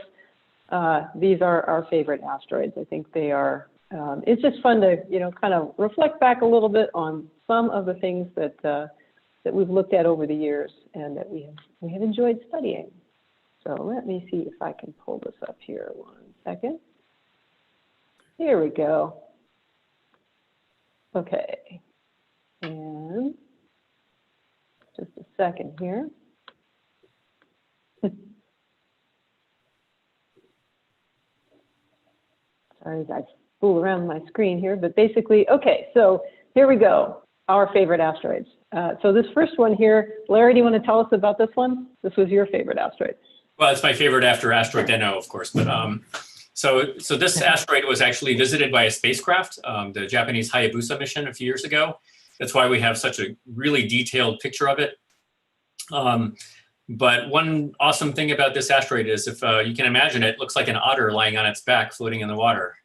These are our favorite asteroids. I think they are, it's just fun to, kind of reflect back a little bit on some of the things that we've looked at over the years and that we have enjoyed studying. So let me see if I can pull this up here 1 second. Here we go. Okay, and just a second here. Sorry, I fool around my screen here, but basically, okay, so here we go, our favorite asteroids. So this first one here, Larry, do you want to tell us about this one? This was your favorite asteroid. Well, it's my favorite after asteroid Deno, of course, but so this asteroid was actually visited by a spacecraft, the Japanese Hayabusa mission a few years ago. That's why we have such a really detailed picture of it. But one awesome thing about this asteroid is, if you can imagine it, looks like an otter lying on its back floating in the water.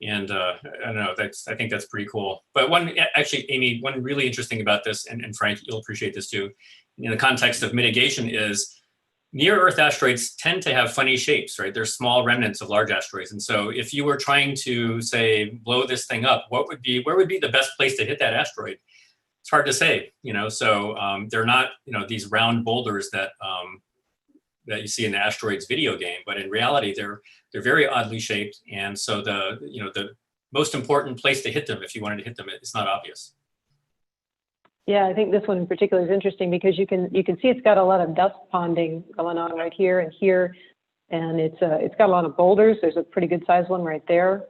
And I don't know, I think that's pretty cool. But actually, Amy, one really interesting about this, and Frank, you'll appreciate this too, in the context of mitigation, is near-Earth asteroids tend to have funny shapes, right? They're small remnants of large asteroids. And so if you were trying to, say, blow this thing up, where would be the best place to hit that asteroid? It's hard to say, so they're not, these round boulders that you see in the asteroids video game, but in reality, they're very oddly shaped. And so the most important place to hit them, if you wanted to hit them, it's not obvious. Yeah, I think this one in particular is interesting because you can see it's got a lot of dust ponding going on right here and here. And it's got a lot of boulders. There's a pretty good sized one right there,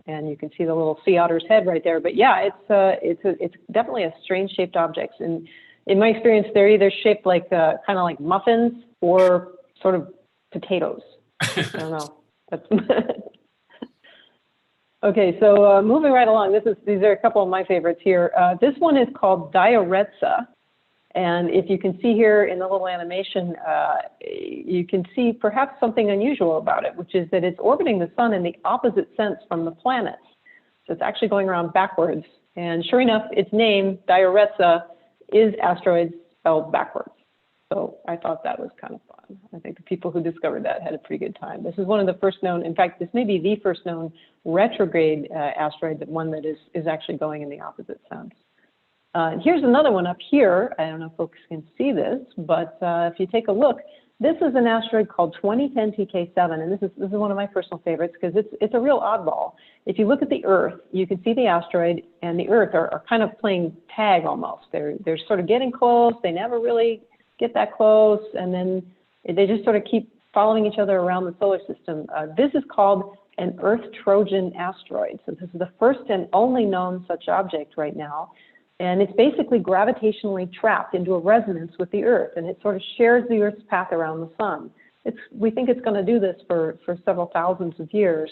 and you can see the little sea otter's head right there. But yeah, it's definitely a strange shaped object. And in my experience, they're either shaped like kind of like muffins or sort of potatoes. I don't know. That's okay, so moving right along, these are a couple of my favorites here. This one is called Dioretsa. And if you can see here in the little animation, you can see perhaps something unusual about it, which is that it's orbiting the sun in the opposite sense from the planets. So it's actually going around backwards. And sure enough, its name, Dioretsa, is asteroids spelled backwards. So I thought that was kind of fun. I think the people who discovered that had a pretty good time. This is one of the first known, in fact, this may be the first known retrograde asteroid, but one that is actually going in the opposite sense. Here's another one up here. I don't know if folks can see this, but if you take a look, this is an asteroid called 2010 TK7, and this is one of my personal favorites because it's a real oddball. If you look at the Earth, you can see the asteroid and the Earth are kind of playing tag almost. They're sort of getting close. They never really get that close, and then they just sort of keep following each other around the solar system. This is called an Earth Trojan asteroid. So this is the first and only known such object right now. And it's basically gravitationally trapped into a resonance with the Earth, and it sort of shares the Earth's path around the sun. We think it's going to do this for several thousands of years,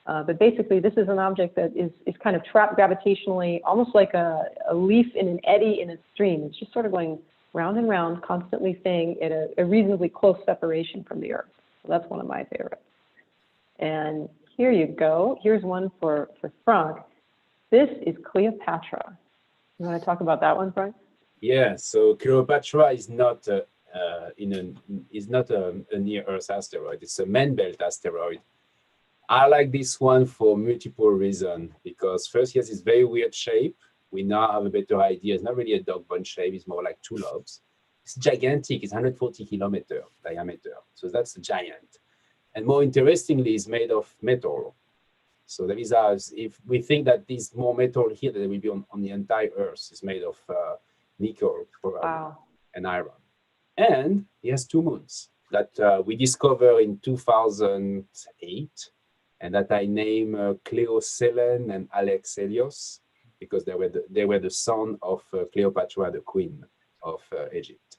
but basically this is an object that is kind of trapped gravitationally, almost like a leaf in an eddy in a stream. It's just sort of going round and round, constantly staying at a reasonably close separation from the Earth. So that's one of my favorites. And here you go. Here's one for Frank. This is Cleopatra. You want to talk about that one, Frank? Yeah, so Cleopatra is not a near-Earth asteroid. It's a main-belt asteroid. I like this one for multiple reasons, because first, it has this very weird shape. We now have a better idea. It's not really a dog bone shape. It's more like two lobes. It's gigantic. It's 140 kilometers diameter. So that's a giant. And more interestingly, it's made of metal. So that is, if we think that there's more metal here that will be on the entire Earth, is made of nickel and iron. And it has 2 moons that we discovered in 2008, and that I name Cleo Selen and Alex Helios, because they were the son of Cleopatra, the queen of Egypt.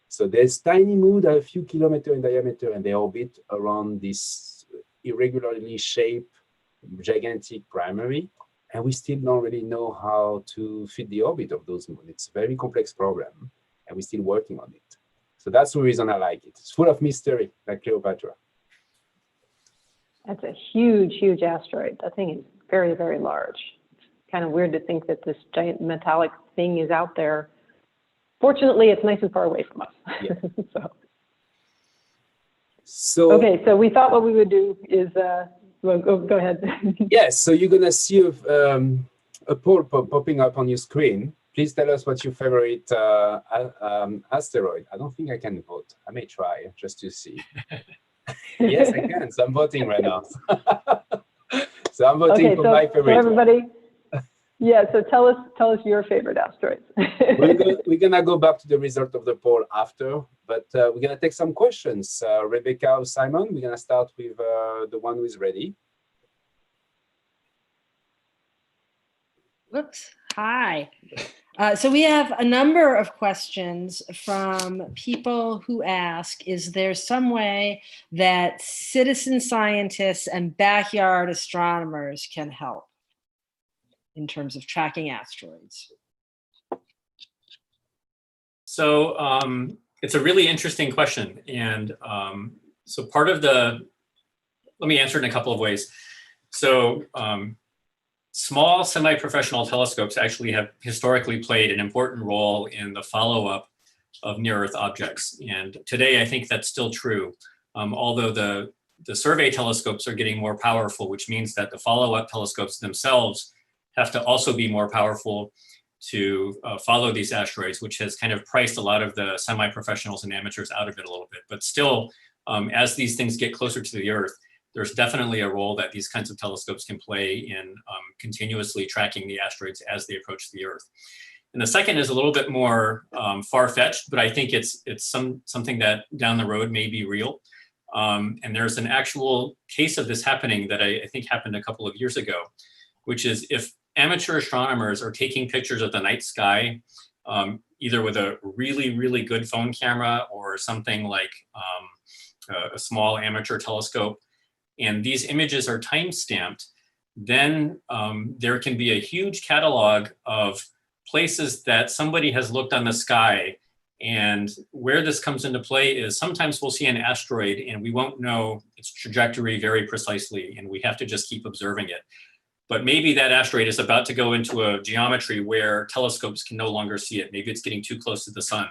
So there's tiny moons that are a few kilometers in diameter, and they orbit around this irregularly shaped gigantic primary, and we still don't really know how to fit the orbit of those moons. It's a very complex problem, and we're still working on it. So that's the reason I like it. It's full of mystery, like Cleopatra. That's a huge, huge asteroid. That thing is very, very large. It's kind of weird to think that this giant metallic thing is out there. Fortunately, it's nice and far away from us. Yeah. So okay, so we thought what we would do is well, go ahead. Yes, so you're going to see a poll popping up on your screen. Please tell us what's your favorite asteroid. I don't think I can vote. I may try just to see. Yes, I can. So I'm voting right now. So I'm voting for my favorite. So everybody, yeah, so tell us your favorite asteroids. We're going to go back to the result of the poll after, but we're going to take some questions. Rebecca or Simon, we're going to start with the one who is ready. Whoops. Hi. So we have a number of questions from people who ask, is there some way that citizen scientists and backyard astronomers can help in terms of tracking asteroids? So it's a really interesting question. And so let me answer it in a couple of ways. So small semi-professional telescopes actually have historically played an important role in the follow-up of near-Earth objects. And today, I think that's still true. Although the survey telescopes are getting more powerful, which means that the follow-up telescopes themselves have to also be more powerful to follow these asteroids, which has kind of priced a lot of the semi-professionals and amateurs out of it a little bit. But still, as these things get closer to the Earth, there's definitely a role that these kinds of telescopes can play in continuously tracking the asteroids as they approach the Earth. And the second is a little bit more far-fetched, but I think it's something that down the road may be real. And there's an actual case of this happening that I think happened a couple of years ago, which is if amateur astronomers are taking pictures of the night sky, either with a really, really good phone camera or something like a small amateur telescope, and these images are time-stamped, then there can be a huge catalog of places that somebody has looked on the sky. And where this comes into play is sometimes we'll see an asteroid and we won't know its trajectory very precisely, and we have to just keep observing it. But maybe that asteroid is about to go into a geometry where telescopes can no longer see it. Maybe it's getting too close to the sun.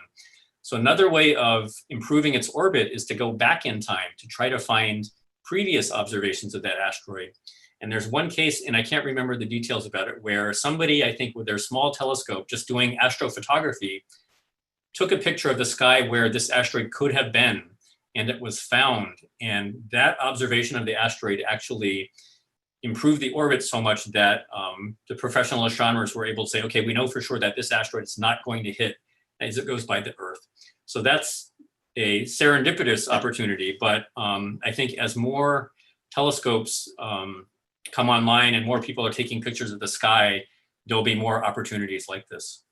So another way of improving its orbit is to go back in time to try to find previous observations of that asteroid. And there's one case, and I can't remember the details about it, where somebody, I think with their small telescope, just doing astrophotography, took a picture of the sky where this asteroid could have been, and it was found. And that observation of the asteroid actually improved the orbit so much that the professional astronomers were able to say, okay, we know for sure that this asteroid is not going to hit as it goes by the Earth. So that's a serendipitous opportunity, but I think as more telescopes come online and more people are taking pictures of the sky, there'll be more opportunities like this.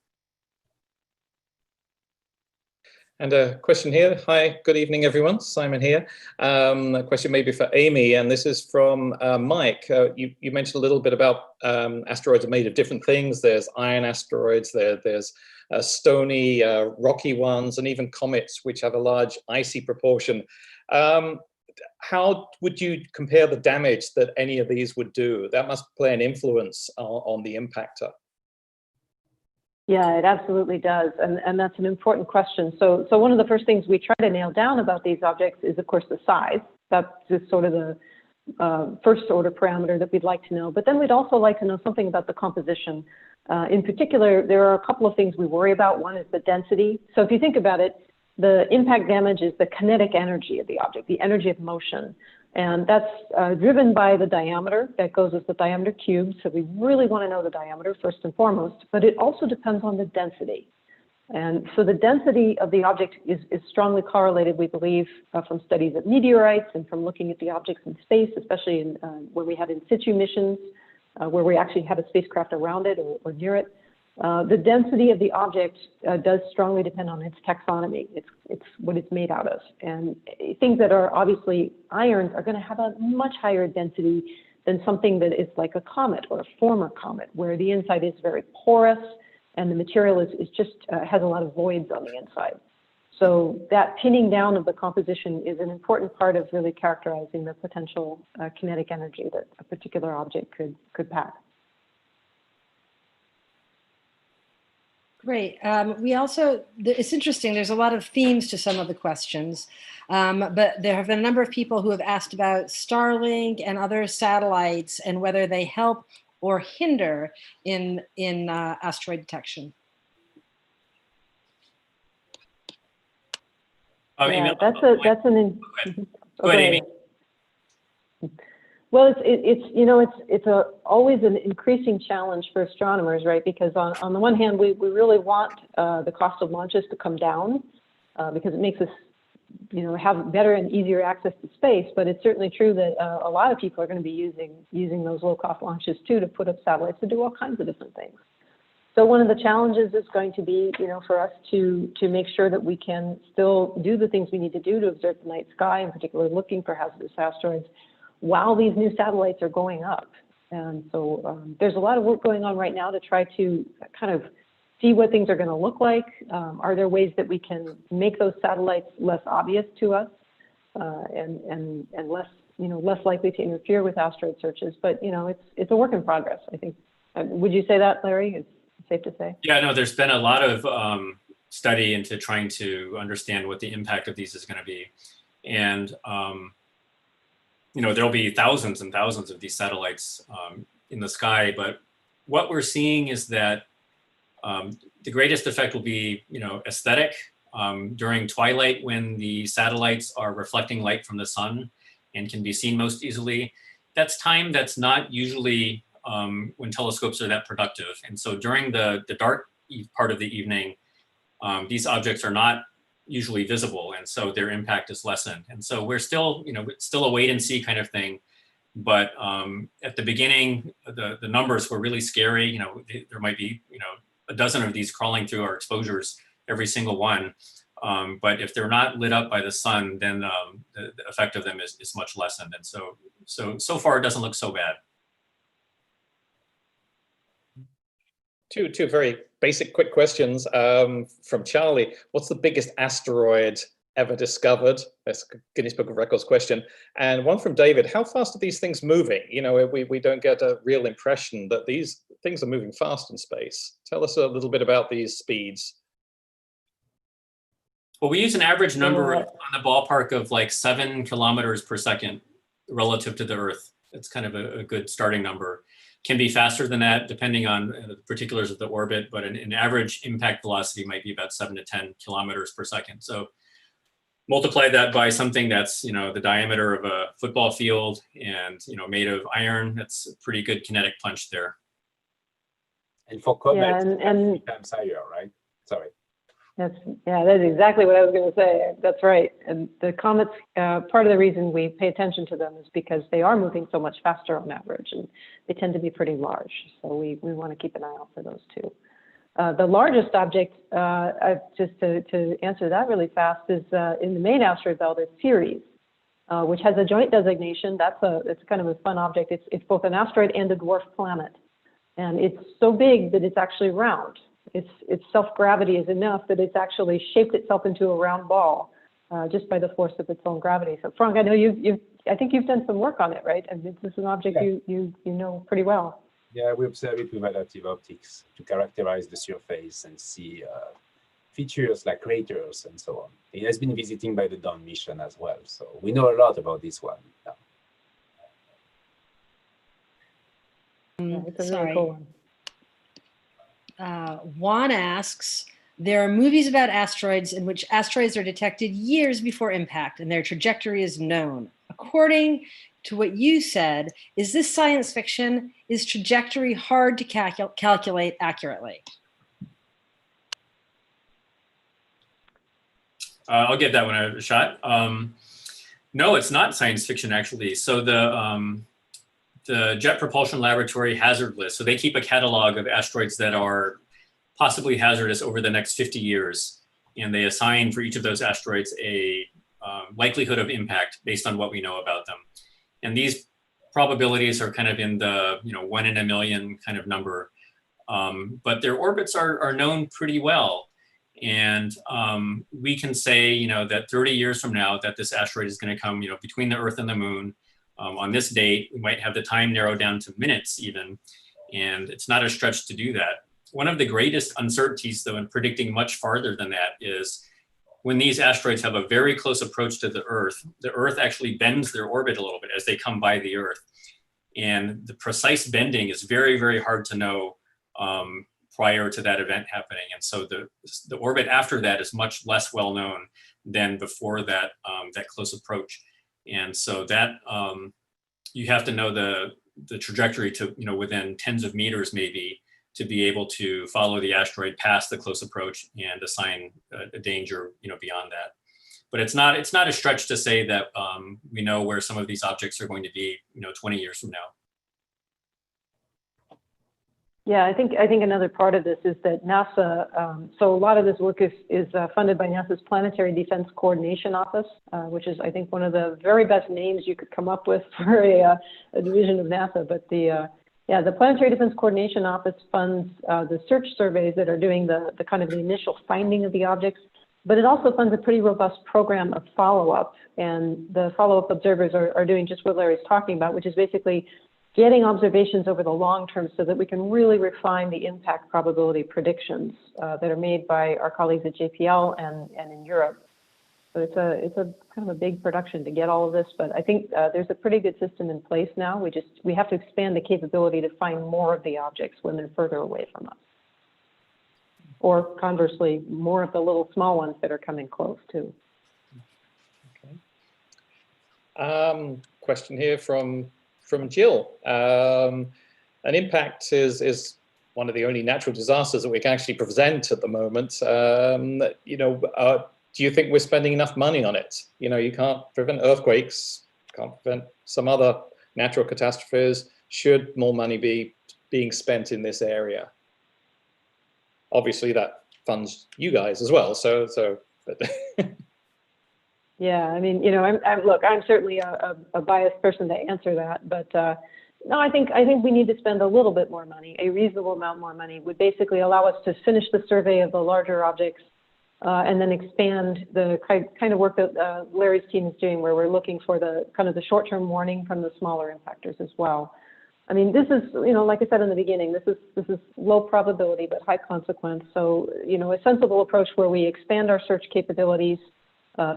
And a question here. Hi, good evening, everyone. Simon here. A question maybe for Amy, and this is from Mike. You mentioned a little bit about asteroids are made of different things. There's iron asteroids, there's stony, rocky ones, and even comets, which have a large icy proportion. How would you compare the damage that any of these would do? That must play an influence on the impactor. Yeah, it absolutely does. And that's an important question. So one of the first things we try to nail down about these objects is, of course, the size. That's just sort of the first order parameter that we'd like to know. But then we'd also like to know something about the composition. In particular, there are a couple of things we worry about. One is the density. So if you think about it, the impact damage is the kinetic energy of the object, the energy of motion. And that's driven by the diameter that goes as the diameter cubed. So we really want to know the diameter first and foremost, but it also depends on the density. And so the density of the object is strongly correlated, we believe, from studies of meteorites and from looking at the objects in space, especially in, when we have in situ missions, where we actually have a spacecraft around it or near it. The density of the object does strongly depend on its taxonomy. It's what it's made out of. And things that are obviously irons are going to have a much higher density than something that is like a comet or a former comet, where the inside is very porous and the material is just has a lot of voids on the inside. So that pinning down of the composition is an important part of really characterizing the potential kinetic energy that a particular object could pack. Great. We also, it's interesting, there's a lot of themes to some of the questions, but there have been a number of people who have asked about Starlink and other satellites and whether they help or hinder in asteroid detection. Yeah, that's an. Go ahead, Amy. Well, it's always an increasing challenge for astronomers, right? Because on the one hand, we really want the cost of launches to come down because it makes us, have better and easier access to space. But it's certainly true that a lot of people are going to be using those low-cost launches too to put up satellites to do all kinds of different things. So one of the challenges is going to be, for us to make sure that we can still do the things we need to do to observe the night sky, in particular looking for hazardous asteroids, while these new satellites are going up. And so there's a lot of work going on right now to try to kind of see what things are going to look like. Are there ways that we can make those satellites less obvious to us and less, less likely to interfere with asteroid searches? But, it's a work in progress, I think. Would you say that, Larry? It's safe to say? Yeah, no, there's been a lot of study into trying to understand what the impact of these is going to be. And there'll be thousands and thousands of these satellites in the sky, but what we're seeing is that the greatest effect will be, aesthetic. During twilight, when the satellites are reflecting light from the sun and can be seen most easily, that's time that's not usually when telescopes are that productive. And so during the dark part of the evening, these objects are not usually visible, and so their impact is lessened. And so we're still, it's still a wait and see kind of thing. But at the beginning, the numbers were really scary. There might be, a dozen of these crawling through our exposures, every single one. But if they're not lit up by the sun, then the effect of them is much lessened. And so far it doesn't look so bad. Two very basic, quick questions from Charlie. What's the biggest asteroid ever discovered? That's a Guinness Book of Records question. And one from David. How fast are these things moving? We don't get a real impression that these things are moving fast in space. Tell us a little bit about these speeds. Well, we use an average number on the ballpark of like 7 kilometers per second relative to the Earth. It's kind of a good starting number. Can be faster than that depending on the particulars of the orbit, but an average impact velocity might be about 7 to 10 kilometers per second. So multiply that by something that's, the diameter of a football field and, made of iron. That's a pretty good kinetic punch there. And for comets, Yeah, and 3 times higher, right? Sorry. that's exactly what I was going to say. That's right. And the comets, part of the reason we pay attention to them is because they are moving so much faster on average, and they tend to be pretty large. So we want to keep an eye out for those too. The largest object, just to answer that really fast, is in the main asteroid belt is Ceres, which has a joint designation. It's kind of a fun object. It's both an asteroid and a dwarf planet. And it's so big that it's actually round. Its self-gravity is enough that it's actually shaped itself into a round ball just by the force of its own gravity. So Franck, I know I think you've done some work on it, right? And this is an object you know pretty well. Yeah, we observe it with adaptive optics to characterize the surface and see features like craters and so on. It has been visiting by the Dawn mission as well. So we know a lot about this one now. It's a Sorry. really cool one. Juan asks, there are movies about asteroids in which asteroids are detected years before impact and their trajectory is known. According to what you said, is this science fiction? Is trajectory hard to calculate accurately? I'll give that one a shot. No, it's not science fiction, actually. So the Jet Propulsion Laboratory hazard list, so they keep a catalog of asteroids that are possibly hazardous over the next 50 years. And they assign for each of those asteroids a likelihood of impact based on what we know about them. And these probabilities are kind of in the 1 in a million kind of number. But their orbits are known pretty well. And we can say, that 30 years from now that this asteroid is going to come, between the Earth and the Moon. On this date, we might have the time narrowed down to minutes even, and it's not a stretch to do that. One of the greatest uncertainties, though, in predicting much farther than that is when these asteroids have a very close approach to the Earth actually bends their orbit a little bit as they come by the Earth. And the precise bending is very, very hard to know prior to that event happening. And so the orbit after that is much less well known than before that, that close approach. And so that you have to know the trajectory to, within tens of meters maybe, to be able to follow the asteroid past the close approach and assign a danger, beyond that. But it's not a stretch to say that we know where some of these objects are going to be, 20 years from now. Yeah, I think another part of this is that NASA, so a lot of this work is funded by NASA's Planetary Defense Coordination Office, which is, I think, one of the very best names you could come up with for a division of NASA. But the Planetary Defense Coordination Office funds the search surveys that are doing the kind of the initial finding of the objects, but it also funds a pretty robust program of follow-up. And the follow-up observers are doing just what Larry's talking about, which is basically getting observations over the long term so that we can really refine the impact probability predictions that are made by our colleagues at JPL and in Europe. So it's a kind of a big production to get all of this, but I think there's a pretty good system in place now. We have to expand the capability to find more of the objects when they're further away from us. Or conversely, more of the little small ones that are coming close too. Okay. Question here from Jill. An impact is one of the only natural disasters that we can actually present at the moment. do you think we're spending enough money on it? You know, you can't prevent earthquakes, can't prevent some other natural catastrophes. Should more money be being spent in this area? Obviously, that funds you guys as well. But Yeah, I mean, you know, I'm certainly a biased person to answer that, but no, I think we need to spend a little bit more money. A reasonable amount more money would basically allow us to finish the survey of the larger objects and then expand the kind of work that Larry's team is doing, where we're looking for the kind of the short-term warning from the smaller impactors as well. I mean, this is, you know, like I said in the beginning, this is low probability but high consequence. So, you know, a sensible approach where we expand our search capabilities.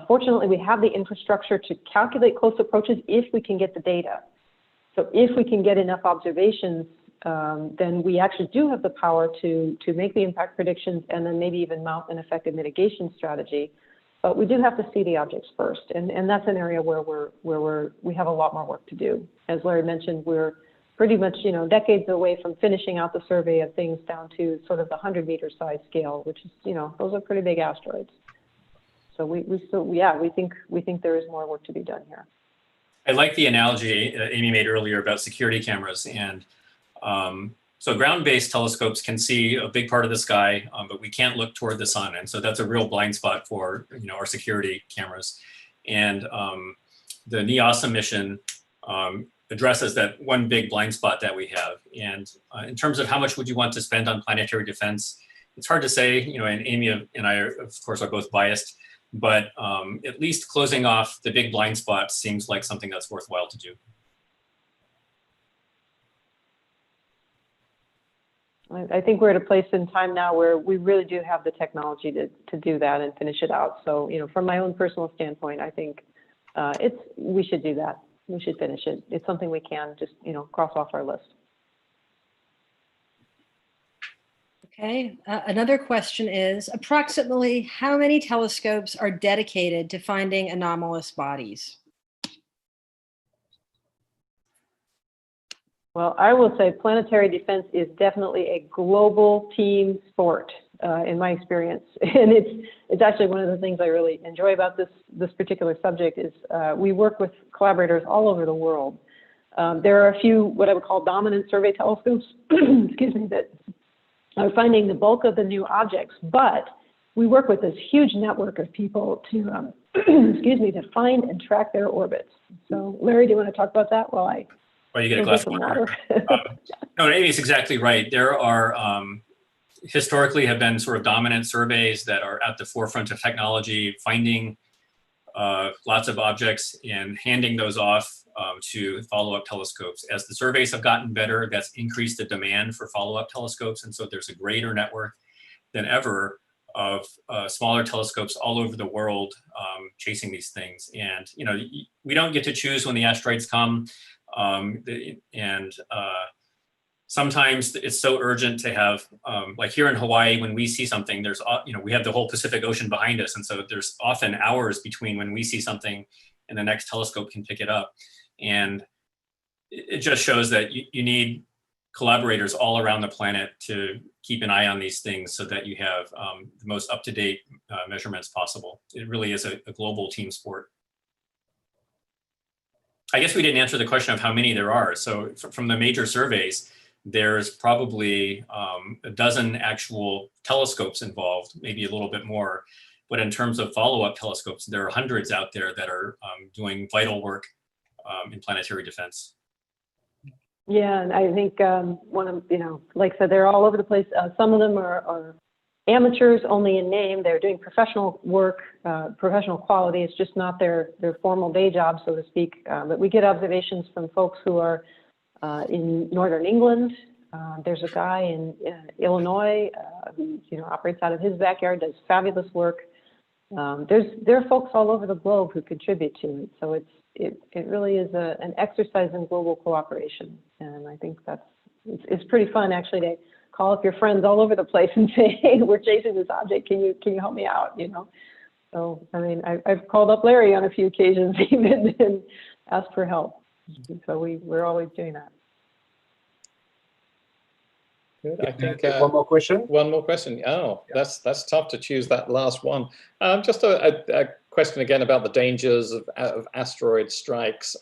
Fortunately, we have the infrastructure to calculate close approaches if we can get the data. So if we can get enough observations, then we actually do have the power to make the impact predictions and then maybe even mount an effective mitigation strategy. But we do have to see the objects first, and that's an area where we have a lot more work to do. As Larry mentioned, we're pretty much, you know, decades away from finishing out the survey of things down to sort of the 100-meter size scale, which is, you know, those are pretty big asteroids. So we still, yeah, we think there is more work to be done here. I like the analogy Amy made earlier about security cameras. And so ground-based telescopes can see a big part of the sky, but we can't look toward the sun. And so that's a real blind spot for, you know, our security cameras. And the NEOSA mission addresses that one big blind spot that we have. And in terms of how much would you want to spend on planetary defense, it's hard to say, you know, and Amy and I, of course, are both biased, but at least closing off the big blind spot seems like something that's worthwhile to do. I think we're at a place in time now where we really do have the technology to do that and finish it out. So, you know, from my own personal standpoint, I think we should do that. We should finish it. It's something we can just, you know, cross off our list. Okay, another question is, approximately how many telescopes are dedicated to finding anomalous bodies? Well, I will say planetary defense is definitely a global team sport in my experience. And it's actually one of the things I really enjoy about this particular subject is we work with collaborators all over the world. There are a few what I would call dominant survey telescopes, excuse me, that are finding the bulk of the new objects, but we work with this huge network of people to, excuse me, to find and track their orbits. So Larry, do you want to talk about that while I you get a glass of water. No, Amy's exactly right. There are historically have been sort of dominant surveys that are at the forefront of technology, finding lots of objects and handing those off to follow-up telescopes. As the surveys have gotten better, that's increased the demand for follow-up telescopes. And so there's a greater network than ever of smaller telescopes all over the world chasing these things. And, you know, we don't get to choose when the asteroids come. Sometimes it's so urgent to have, like here in Hawaii, when we see something, there's, you know, we have the whole Pacific Ocean behind us. And so there's often hours between when we see something and the next telescope can pick it up. And it just shows that you need collaborators all around the planet to keep an eye on these things so that you have the most up-to-date measurements possible. It really is a global team sport. I guess we didn't answer the question of how many there are. So from the major surveys, there's probably a dozen actual telescopes involved, maybe a little bit more. But in terms of follow-up telescopes, there are hundreds out there that are doing vital work in planetary defense. Yeah, and I think one of, you know, like I said, they're all over the place. Some of them are amateurs only in name. They're doing professional work, professional quality. It's just not their formal day job, so to speak. But we get observations from folks who are in Northern England. There's a guy in Illinois who, you know, operates out of his backyard, does fabulous work. There are folks all over the globe who contribute to it. So it really is an exercise in global cooperation. And I think it's pretty fun actually to call up your friends all over the place and say, hey, we're chasing this object. Can you help me out? You know? So, I mean, I've called up Larry on a few occasions even and asked for help. So we're always doing that. Good. I think one more question. one more question. Oh, that's tough to choose that last one. Just a question again about the dangers of asteroid strikes.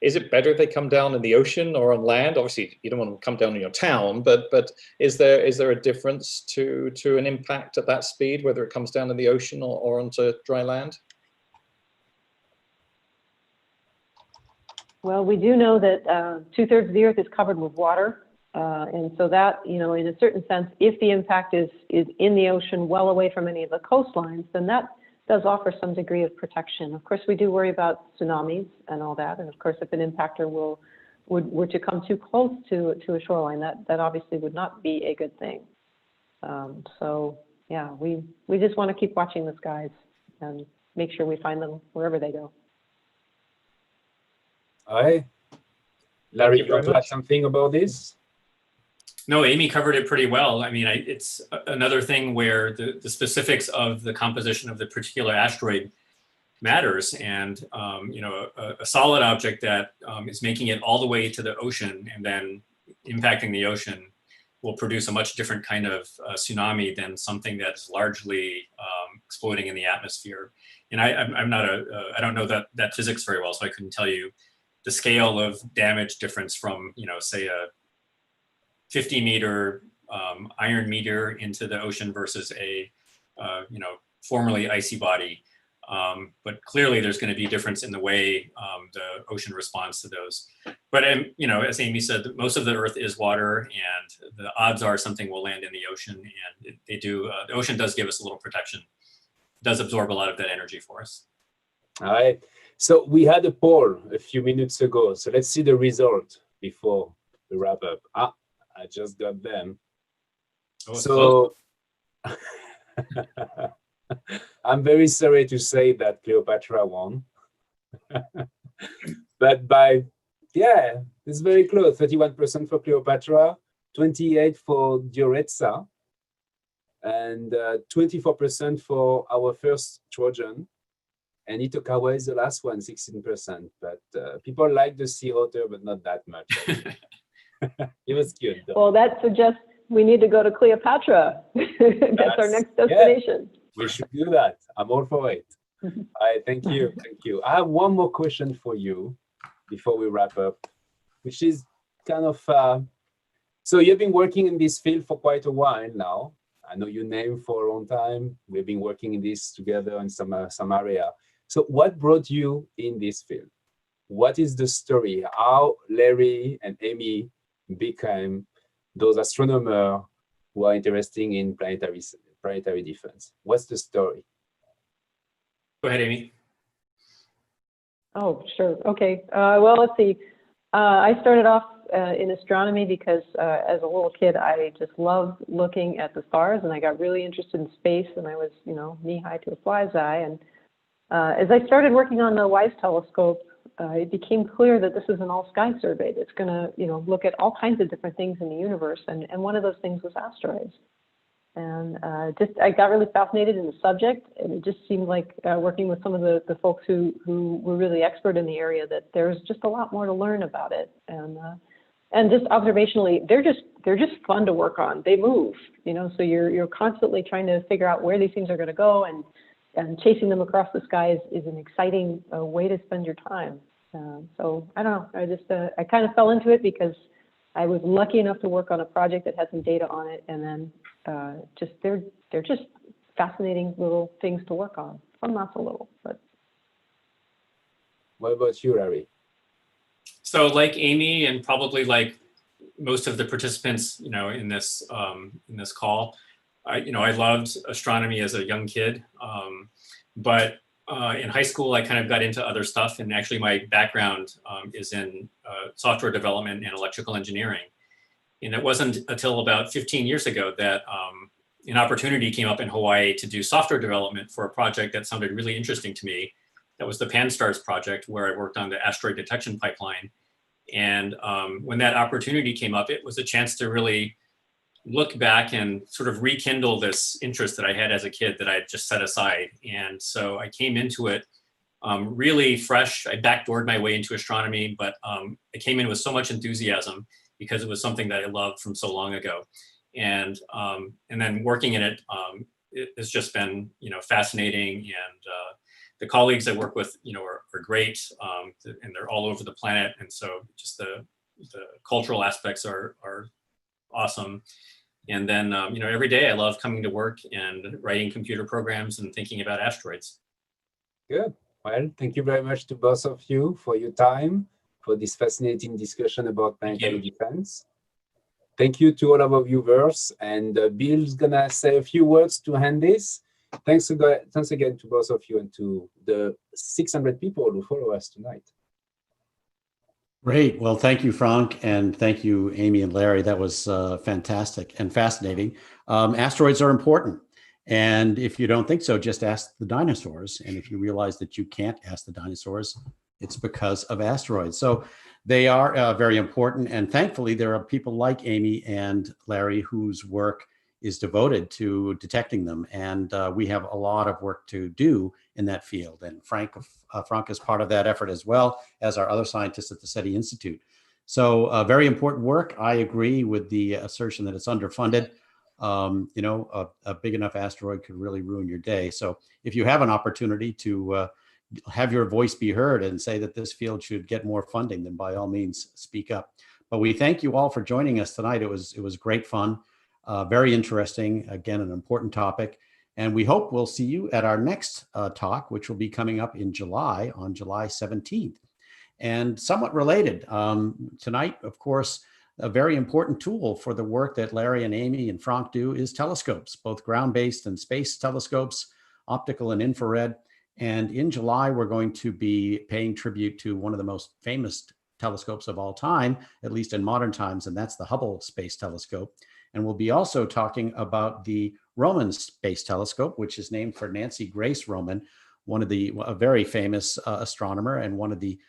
Is it better if they come down in the ocean or on land? Obviously, you don't want them to come down in your town, but is there a difference to an impact at that speed, whether it comes down in the ocean or onto dry land? Well, we do know that 2/3 of the Earth is covered with water. And so that, in a certain sense, if the impact is in the ocean, well away from any of the coastlines, then that does offer some degree of protection. Of course, we do worry about tsunamis and all that. And of course, if an impactor were to come too close to a shoreline, that obviously would not be a good thing. So yeah, we just want to keep watching the skies and make sure we find them wherever they go. All right. Larry, Thank you you want very to add much. something about this? No, Amy covered it pretty well. I mean, it's another thing where the specifics of the composition of the particular asteroid matters. And, a solid object that is making it all the way to the ocean and then impacting the ocean will produce a much different kind of tsunami than something that's largely exploding in the atmosphere. And I don't know that physics very well, so I couldn't tell you the scale of damage difference from, say a 50-meter iron meteor into the ocean versus a, formerly icy body. But clearly there's going to be difference in the way the ocean responds to those. But, as Amy said, most of the Earth is water, and the odds are something will land in the ocean, and the ocean does give us a little protection. It does absorb a lot of that energy for us. All right. So we had a poll a few minutes ago. So let's see the result before we wrap up. I just got them. Oh, it's So I'm very sorry to say that Cleopatra won. But it's very close. 31% for Cleopatra, 28% for Dioretsa, and 24% for our first Trojan. And Itokawa is the last one, 16%. But people like the sea otter, but not that much. It was good, though. Well, that suggests we need to go to Cleopatra. That's our next destination. We should do that. I'm all for it. All right, thank you. Thank you. I have one more question for you before we wrap up, which is kind of, so you've been working in this field for quite a while now. I know your name for a long time. We've been working in this together in some area. So what brought you in this field? What is the story? How Larry and Amy became those astronomers who are interested in planetary defense? What's the story? Go ahead, Amy. Oh, sure. Okay. Well, let's see. I started off in astronomy because as a little kid, I just loved looking at the stars, and I got really interested in space, and I was, knee-high to a fly's eye. And as I started working on the WISE telescope, it became clear that this is an all-sky survey that's going to, look at all kinds of different things in the universe, and one of those things was asteroids. And I got really fascinated in the subject, and it just seemed like working with some of the folks who were really expert in the area, that there's just a lot more to learn about it. And just observationally, they're just fun to work on. They move, so you're constantly trying to figure out where these things are going to go, and chasing them across the sky is an exciting way to spend your time. So I don't know, I kind of fell into it because I was lucky enough to work on a project that had some data on it, and then they're just fascinating little things to work on. Some not so little, but. What about you, Larry? So like Amy, and probably like most of the participants, in this call, I loved astronomy as a young kid, but in high school I kind of got into other stuff, and actually my background is in software development and electrical engineering. And it wasn't until about 15 years ago that an opportunity came up in Hawaii to do software development for a project that sounded really interesting to me. That was the Pan-STARRS project, where I worked on the asteroid detection pipeline. And when that opportunity came up, it was a chance to really look back and sort of rekindle this interest that I had as a kid that I had just set aside. And so I came into it really fresh. I backdoored my way into astronomy, but I came in with so much enthusiasm. because it was something that I loved from so long ago. And then working in it, it has just been, fascinating. And the colleagues I work with, are great, and they're all over the planet. And so just the cultural aspects are awesome. And then, every day I love coming to work and writing computer programs and thinking about asteroids. Good. Well, thank you very much to both of you for your time, for this fascinating discussion about planetary defense. Thank you to all of our viewers. And Bill's gonna say a few words to end this. Thanks again to both of you and to the 600 people who follow us tonight. Great. Well, thank you, Frank, and thank you, Amy and Larry. That was fantastic and fascinating. Asteroids are important. And if you don't think so, just ask the dinosaurs. And if you realize that you can't ask the dinosaurs, it's because of asteroids. So they are very important. And thankfully, there are people like Amy and Larry whose work is devoted to detecting them. And we have a lot of work to do in that field. And Frank is part of that effort, as well as our other scientists at the SETI Institute. So very important work. I agree with the assertion that it's underfunded. A big enough asteroid could really ruin your day. So if you have an opportunity to have your voice be heard and say that this field should get more funding, then by all means speak up. But we thank you all for joining us tonight. It was great fun, very interesting. Again, an important topic. And we hope we'll see you at our next talk, which will be coming up in July, on July 17th. And somewhat related, tonight, of course, a very important tool for the work that Larry and Amy and Frank do is telescopes, both ground-based and space telescopes, optical and infrared. And in July, we're going to be paying tribute to one of the most famous telescopes of all time, at least in modern times, and that's the Hubble Space Telescope. And we'll be also talking about the Roman Space Telescope, which is named for Nancy Grace Roman, a very famous astronomer and one of the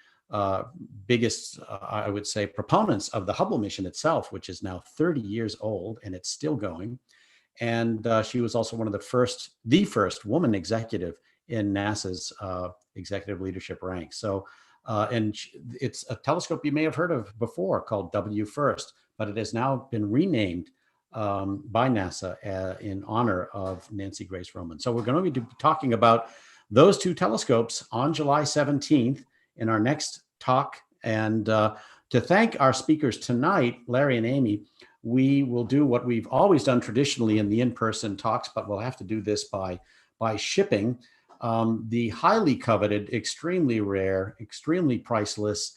biggest, I would say, proponents of the Hubble mission itself, which is now 30 years old and it's still going. And she was also one of the first woman executive in NASA's executive leadership ranks. So, it's a telescope you may have heard of before called WFIRST, but it has now been renamed by NASA in honor of Nancy Grace Roman. So we're going to be talking about those two telescopes on July 17th in our next talk. And to thank our speakers tonight, Larry and Amy, we will do what we've always done traditionally in the in-person talks, but we'll have to do this by shipping the highly coveted, extremely rare, extremely priceless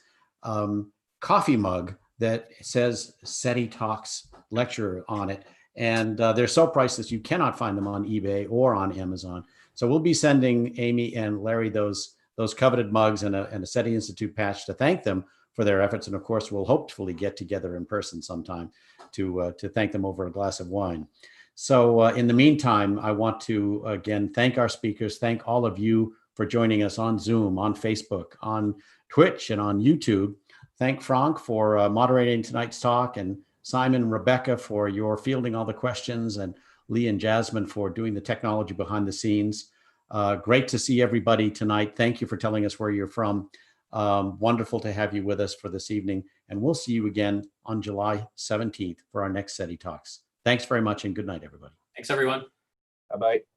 coffee mug that says SETI Talks Lecture on it. And they're so priceless, you cannot find them on eBay or on Amazon. So we'll be sending Amy and Larry those coveted mugs and a SETI Institute patch to thank them for their efforts. And of course, we'll hopefully get together in person sometime to thank them over a glass of wine. So in the meantime, I want to again thank our speakers, thank all of you for joining us on Zoom, on Facebook, on Twitch, and on YouTube. Thank Frank for moderating tonight's talk, and Simon and Rebecca for your fielding all the questions, and Lee and Jasmine for doing the technology behind the scenes. Great to see everybody tonight. Thank you for telling us where you're from. Wonderful to have you with us for this evening. And we'll see you again on July 17th for our next SETI Talks. Thanks very much and good night, everybody. Thanks, everyone. Bye-bye.